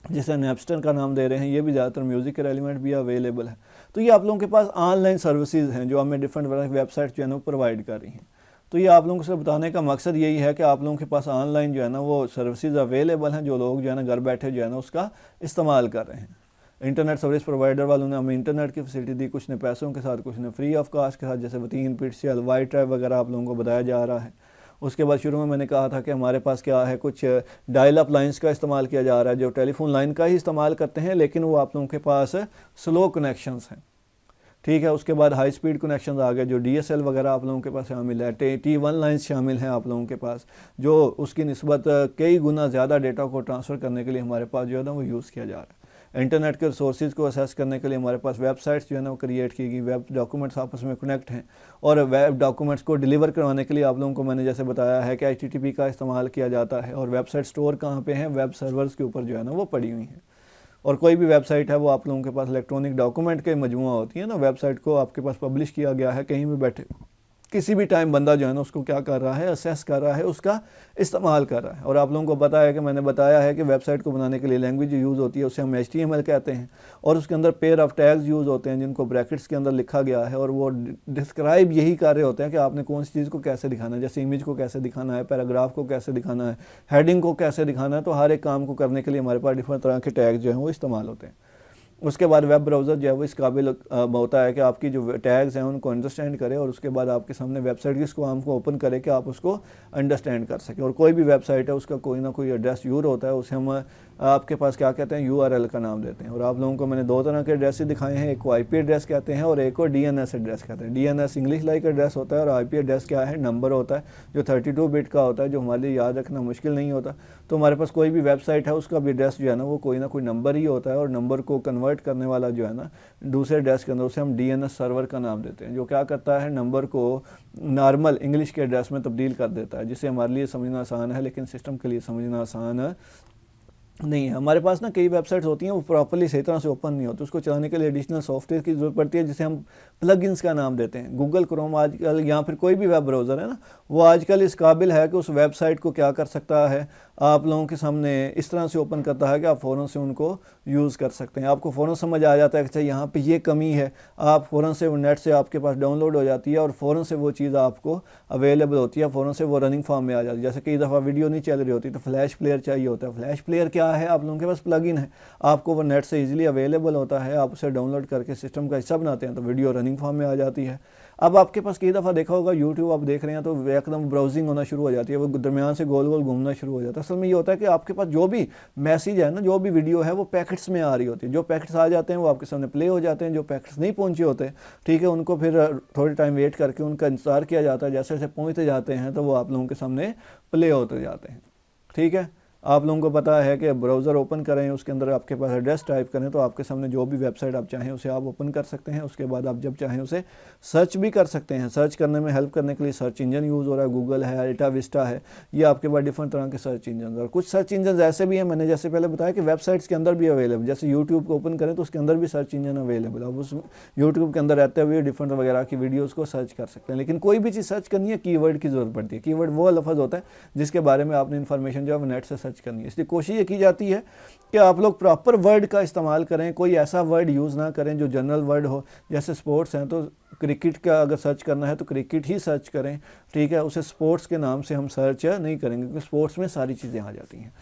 S1: जिसे नेपस्टर का नाम दे रहे हैं, ये भी ज़्यादातर म्यूज़िक के एलिमेंट भी अवेलेबल है। तो ये आप लोगों के पास ऑनलाइन सर्विसेज हैं जो हमें डिफरेंट वेबसाइट जो है ना प्रोवाइड कर रही हैं। तो ये आप लोगों से बताने का मकसद यही है कि आप लोगों के पास ऑनलाइन जो है ना वो सर्विसेज अवेलेबल हैं, जो लोग जो है ना घर बैठे जो है ना उसका इस्तेमाल कर रहे हैं। इंटरनेट सर्विस प्रोवाइडर वालों ने हमें इंटरनेट की फैसिलिटी दी, कुछ ने पैसों के साथ, कुछ ने फ्री ऑफ कास्ट के साथ, जैसे वतीन पिटसेल वाई ट्राइब वगैरह आप लोगों को बताया जा रहा है। उसके बाद शुरू में मैंने कहा था कि हमारे पास क्या है, कुछ डायल अप लाइंस का इस्तेमाल किया जा रहा है, जो टेलीफोन लाइन का ही इस्तेमाल करते हैं, लेकिन वो आप लोगों के पास स्लो कनेक्शंस हैं, ठीक है। उसके बाद हाई स्पीड कनेक्शन आ गए, जो DSL वगैरह आप लोगों के पास शामिल है, T1 लाइन्स शामिल हैं आप लोगों के पास, जो उसकी निस्बत कई गुना ज़्यादा डेटा को ट्रांसफ़र करने के लिए हमारे पास जो है ना वो यूज़ किया जा रहा है। इंटरनेट के रिसोर्सेज को असेस करने के लिए हमारे पास वेबसाइट्स जो है ना वो क्रिएट की गई, वेब डॉक्यूमेंट्स आपस में कनेक्ट हैं, और वेब डॉक्यूमेंट्स को डिलीवर करवाने के लिए आप लोगों को मैंने जैसे बताया है कि HTTP का इस्तेमाल किया जाता है। और वेबसाइट स्टोर कहाँ पे हैं, वेब सर्वर्स के ऊपर जो है ना वो पड़ी हुई हैं। और कोई भी वेबसाइट है वो आप लोगों के पास इलेक्ट्रॉनिक डॉक्यूमेंट के मजमूआ होती है ना, वेबसाइट को आपके पास पब्लिश किया गया है, कहीं भी बैठे किसी भी टाइम बंदा जो है ना उसको क्या कर रहा है, असेस कर रहा है, उसका इस्तेमाल कर रहा है। और आप लोगों को पता है कि मैंने बताया है कि वेबसाइट को बनाने के लिए लैंग्वेज यूज़ होती है, उसे हम HTML कहते हैं, और उसके अंदर पेयर ऑफ टैग्स यूज़ होते हैं जिनको ब्रैकेट्स के अंदर लिखा गया है, और वो डिस्क्राइब यही कर रहे होते हैं कि आपने कौन सी चीज़ को कैसे दिखाना है, जैसे इमेज को कैसे दिखाना है, पैराग्राफ को कैसे दिखाना है, हेडिंग को कैसे दिखाना है। तो हर एक काम को करने के लिए हमारे पास डिफरेंट तरह के टैग्स जो हैं वो इस्तेमाल होते हैं। उसके बाद वेब ब्राउज़र जो है वो इस काबिल होता है कि आपकी जो टैग्स हैं उनको अंडरस्टैंड करे, और उसके बाद आपके सामने वेबसाइट जिसको आपको ओपन करे कि आप उसको अंडरस्टैंड कर सकें। और कोई भी वेबसाइट है उसका कोई ना कोई एड्रेस यूज़ होता है, उसे हम आपके पास क्या कहते हैं, URL का नाम देते हैं। और आप लोगों को मैंने दो तरह के एड्रेस दिखाए हैं, एक को IP एड्रेस कहते हैं और एक को DNS एड्रेस कहते हैं। DNS इंग्लिश लाइक एड्रेस होता है, और IP एड्रेस क्या है, नंबर होता है जो 32 बिट का होता है, जो हमारे लिए याद रखना मुश्किल नहीं होता। तो हमारे पास कोई भी वेबसाइट है उसका भी एड्रेस जो है ना वो कोई ना कोई नंबर ही होता है, और नंबर को कन्वर्ट करने वाला जो है ना दूसरे एड्रेस के अंदर उसे हम DNS सर्वर का नाम देते हैं, जो क्या करता है, नंबर को नॉर्मल इंग्लिश के एड्रेस में तब्दील कर देता है, जिससे हमारे लिए समझना आसान है लेकिन सिस्टम के लिए समझना आसान नहीं है। हमारे पास ना कई वेबसाइट्स होती हैं वो प्रॉपर्ली सही तरह से ओपन नहीं होती, उसको चलाने के लिए एडिशनल सॉफ्टवेयर की ज़रूरत पड़ती है, जिसे हम प्लगइन्स का नाम देते हैं। गूगल क्रोम आजकल या फिर कोई भी वेब ब्राउज़र है ना, वो आजकल इस काबिल है कि उस वेबसाइट को क्या कर सकता है, आप लोगों के सामने इस तरह से ओपन करता है कि आप फ़ौरन से उनको यूज़ कर सकते हैं। आपको फ़ौरन समझ आ जाता है कि अच्छा यहाँ पे ये कमी है, आप फ़ौरन से वो नेट से आपके पास डाउनलोड हो जाती है और फ़ौरन से वो चीज़ आपको अवेलेबल होती है, फ़ौरन से वो रनिंग फॉर्म में आ जाती है। जैसे कई दफ़ा वीडियो नहीं चल रही होती तो फ्लैश प्लेयर चाहिए होता है। फ्लैश प्लेयर क्या है, आप लोगों के पास प्लगइन है, आपको वो नेट से ईजिली अवेलेबल होता है, आप उसे डाउनलोड करके सिस्टम का हिस्सा बनाते हैं तो वीडियो रनिंग फॉर्म में आ जाती है। अब आपके पास कई दफ़ा देखा होगा यूट्यूब आप देख रहे हैं तो एकदम ब्राउजिंग होना शुरू हो जाती है, वो दरमियान से गोल गोल घूमना शुरू हो जाता है। असल में ये होता है कि आपके पास जो भी मैसेज है ना, जो भी वीडियो है वो पैकेट्स में आ रही होती है। जो पैकेट्स आ जाते हैं वो आपके सामने प्ले हो जाते हैं, जो पैकेट्स नहीं पहुंचे होते, ठीक है, उनको फिर थोड़ी टाइम वेट करके उनका इंतजार किया जाता है, जैसे जैसे पहुँचते जाते हैं तो वो आप लोगों के सामने प्ले होते जाते हैं। ठीक है, आप लोगों को पता है कि ब्राउज़र ओपन करें, उसके अंदर आपके पास एड्रेस टाइप करें तो आपके सामने जो भी वेबसाइट आप चाहें उसे आप ओपन कर सकते हैं। उसके बाद आप जब चाहें उसे सर्च भी कर सकते हैं। सर्च करने में हेल्प करने के लिए सर्च इंजन यूज़ हो रहा है, गूगल है, अल्टा विस्टा है, ये आपके पास डिफरेंट तरह के सर्च इंजन। और कुछ सर्च इंजन ऐसे भी हैं, मैंने जैसे पहले बताया कि वेबसाइट्स के अंदर भी अवेलेबल, जैसे यूट्यूब को ओपन करें तो उसके अंदर भी सर्च इंजन अवेलेबल है, उस यूट्यूब के अंदर रहते हुए डिफरेंट वगैरह की वीडियोज़ को सर्च कर सकते हैं। लेकिन कोई भी चीज़ सर्च करनी है कीवर्ड की ज़रूरत पड़ती है। कीवर्ड वो लफ्ज़ होता है जिसके बारे में आपने इन्फॉर्मेशन जो है वो नेट से सर्च करनी है। इसलिए कोशिश ये की जाती है कि आप लोग प्रॉपर वर्ड का इस्तेमाल करें, कोई ऐसा वर्ड यूज़ ना करें जो जनरल वर्ड हो। जैसे स्पोर्ट्स हैं तो क्रिकेट का अगर सर्च करना है तो क्रिकेट ही सर्च करें, ठीक है, उसे स्पोर्ट्स के नाम से हम सर्च नहीं करेंगे क्योंकि स्पोर्ट्स में सारी चीज़ें आ जाती हैं।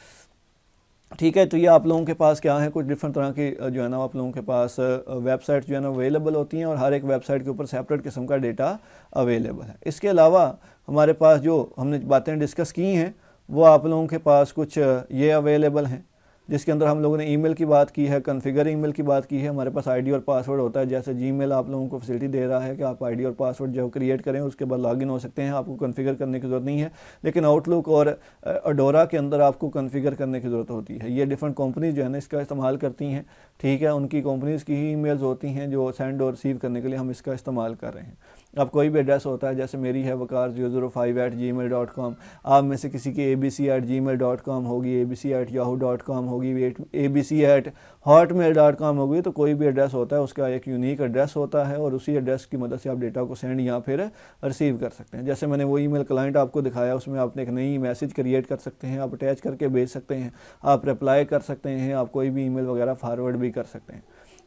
S1: ठीक है, तो ये आप लोगों के पास क्या है, कुछ डिफरेंट तरह की जो है ना आप लोगों के पास वेबसाइट जो है ना अवेलेबल होती हैं, और हर एक वेबसाइट के ऊपर सेपरेट किस्म का डेटा अवेलेबल है। इसके अलावा हमारे पास जो हमने बातें डिस्कस की हैं वो आप लोगों के पास कुछ ये अवेलेबल हैं, जिसके अंदर हम लोगों ने ईमेल की बात की है, कॉन्फ़िगर ईमेल की बात की है। हमारे पास आईडी और पासवर्ड होता है, जैसे जीमेल आप लोगों को फैसिलिटी दे रहा है कि आप आईडी और पासवर्ड जो क्रिएट करें उसके बाद लॉगिन हो सकते हैं, आपको कॉन्फ़िगर करने की ज़रूरत नहीं है। लेकिन आउटलुक और अडोरा के अंदर आपको कॉन्फ़िगर करने की ज़रूरत होती है। ये डिफरेंट कंपनीज जो है ना इसका इस्तेमाल करती हैं, ठीक है, उनकी कंपनीज़ की ही ईमेल्स होती हैं जो सेंड और रिसीव करने के लिए हम इसका इस्तेमाल कर रहे हैं। अब कोई भी एड्रेस होता है, जैसे मेरी है waqar005@gmail.com, आप में से किसी की abc@gmail.com होगी, abc@yahoo.com होगी, abc@hotmail.com होगी, तो कोई भी एड्रेस होता है उसका एक यूनिक एड्रेस होता है और उसी एड्रेस की मदद से आप डेटा को सेंड या फिर रिसीव कर सकते हैं। जैसे मैंने वो ईमेल क्लाइंट आपको दिखाया, उसमें आपने एक नई मैसेज क्रिएट कर सकते हैं, आप अटैच करके भेज सकते हैं, आप रिप्लाई कर सकते हैं, आप कोई भी ईमेल वगैरह फॉरवर्ड भी कर सकते हैं।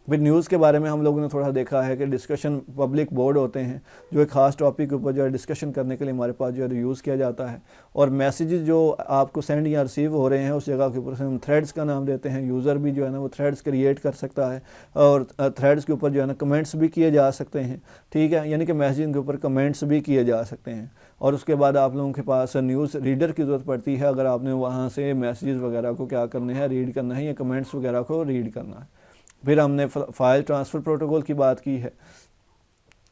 S1: फिर न्यूज़ के बारे में हम लोगों ने थोड़ा देखा है कि डिस्कशन पब्लिक बोर्ड होते हैं जो एक ख़ास टॉपिक के ऊपर जो है डिस्कशन करने के लिए हमारे पास जो है यूज़ किया जाता है, और मैसेजेस जो आपको सेंड या रिसीव हो रहे हैं उस जगह के ऊपर से हम थ्रेड्स का नाम देते हैं। यूज़र भी जो है ना वो थ्रेड्स क्रिएट कर सकता है और थ्रेड्स के ऊपर जो है ना कमेंट्स भी किए जा सकते हैं, ठीक है, यानी कि मैसेजिंग के ऊपर कमेंट्स भी किए जा सकते हैं। और उसके बाद आप लोगों के पास न्यूज़ रीडर की ज़रूरत पड़ती है अगर आपने वहाँ से मैसेजेस वगैरह को क्या करना है, रीड करना है या कमेंट्स वगैरह को रीड करना है। फिर हमने फाइल ट्रांसफ़र प्रोटोकॉल की बात की है,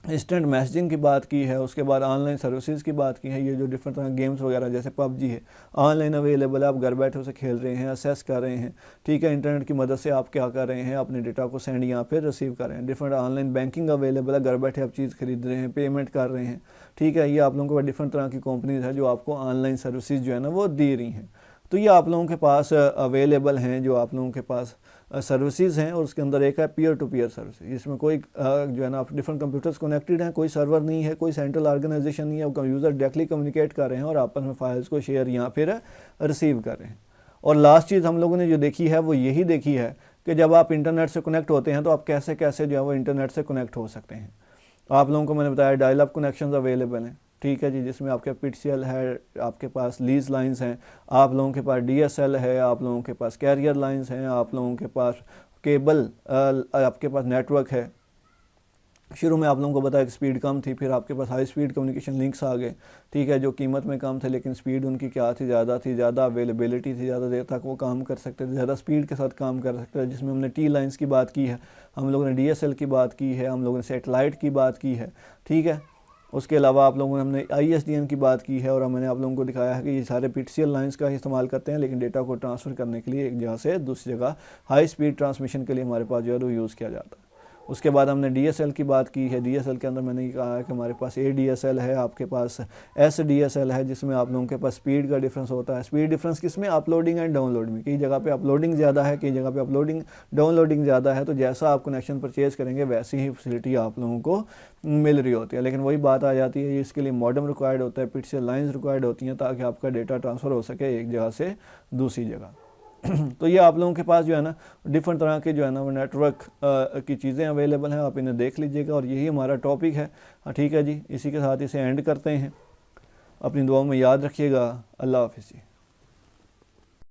S1: इंस्टेंट मैसेजिंग की बात की है, उसके बाद ऑनलाइन सर्विसेज की बात की है। ये जो डिफरेंट तरह गेम्स वगैरह जैसे पबजी है, ऑनलाइन अवेलेबल है, आप घर बैठे उसे खेल रहे हैं, असेस कर रहे हैं, ठीक है। इंटरनेट की मदद से आप क्या कर रहे हैं, अपने डेटा को सेंड या फिर रिसीव कर रहे हैं। डिफरेंट ऑनलाइन बैंकिंग अवेलेबल है, घर बैठे आप चीज़ खरीद रहे हैं, पेमेंट कर रहे हैं, ठीक है। ये आप लोगों के पास डिफरेंट तरह की कंपनीज है जो आपको ऑनलाइन सर्विसेज जो है ना वो दे रही हैं। तो ये आप लोगों के पास अवेलेबल हैं जो आप लोगों के पास सर्विसेज हैं। और उसके अंदर एक है पीयर टू पीयर सर्विस, जिसमें कोई जो है ना आप डिफरेंट कंप्यूटर्स कनेक्टेड हैं, कोई सर्वर नहीं है, कोई सेंट्रल ऑर्गेनाइजेशन नहीं है, वो यूज़र डायरेक्टली कम्युनिकेट कर रहे हैं और आपस में फाइल्स को शेयर या फिर रिसीव कर रहे हैं। और लास्ट चीज़ हम लोगों ने जो देखी है वो यही देखी है कि जब आप इंटरनेट से कनेक्ट होते हैं तो आप कैसे कैसे जो है वो इंटरनेट से कनेक्ट हो सकते हैं। आप लोगों को मैंने बताया डायल अप कनेक्शन अवेलेबल हैं, ठीक है जी, जिसमें आपके PTCL है, आपके पास लीज लाइंस हैं, आप लोगों के पास DSL है, आप लोगों के पास कैरियर लाइंस हैं, आप लोगों के पास केबल, आपके पास नेटवर्क है। शुरू में आप लोगों को बताया कि स्पीड कम थी, फिर आपके पास हाई स्पीड कम्युनिकेशन लिंक्स आ गए, ठीक है, जो कीमत में कम थे लेकिन स्पीड उनकी क्या थी, ज़्यादा अवेलेबिलिटी थी, ज़्यादा देर तक वो काम कर सकते थे, ज़्यादा स्पीड के साथ काम कर सकते थे, जिसमें हमने T लाइंस की बात की है, हम लोगों ने DSL की बात की है, हम लोगों ने सेटेलाइट की बात की है, ठीक है। उसके अलावा आप लोगों ने हमने ISDN की बात की है और मैंने आप लोगों को दिखाया है कि ये सारे PTCL लाइंस का इस्तेमाल करते हैं, लेकिन डेटा को ट्रांसफ़र करने के लिए एक जगह से दूसरी जगह हाई स्पीड ट्रांसमिशन के लिए हमारे पास जो है वो यूज़ किया जाता है। उसके बाद हमने DSL की बात की है। DSL के अंदर मैंने ये कहा है कि हमारे पास ADSL है, आपके पास SDSL है, जिसमें आप लोगों के पास स्पीड का डिफरेंस होता है। स्पीड डिफरेंस किसमें, अपलोडिंग एंड डाउनलोड में। कई जगह पे अपलोडिंग ज़्यादा है, कई जगह पे डाउनलोडिंग ज़्यादा है, तो जैसा आप कनेक्शन परचेज़ करेंगे वैसी ही फैसिलिटी आप लोगों को मिल रही होती है। लेकिन वही बात आ जाती है, इसके लिए मॉडेम रिक्वायर्ड होता है, PTCL लाइन्स रिक्वायर्ड होती हैं ताकि आपका डेटा ट्रांसफ़र हो सके एक जगह से दूसरी जगह। तो ये आप लोगों के पास जो है ना डिफरेंट तरह के जो है ना वो नेटवर्क की चीज़ें अवेलेबल हैं, आप इन्हें देख लीजिएगा। और यही हमारा टॉपिक है, ठीक है जी। इसी के साथ इसे एंड करते हैं। अपनी दुआओं में याद रखिएगा। अल्लाह हाफ़िज़ जी।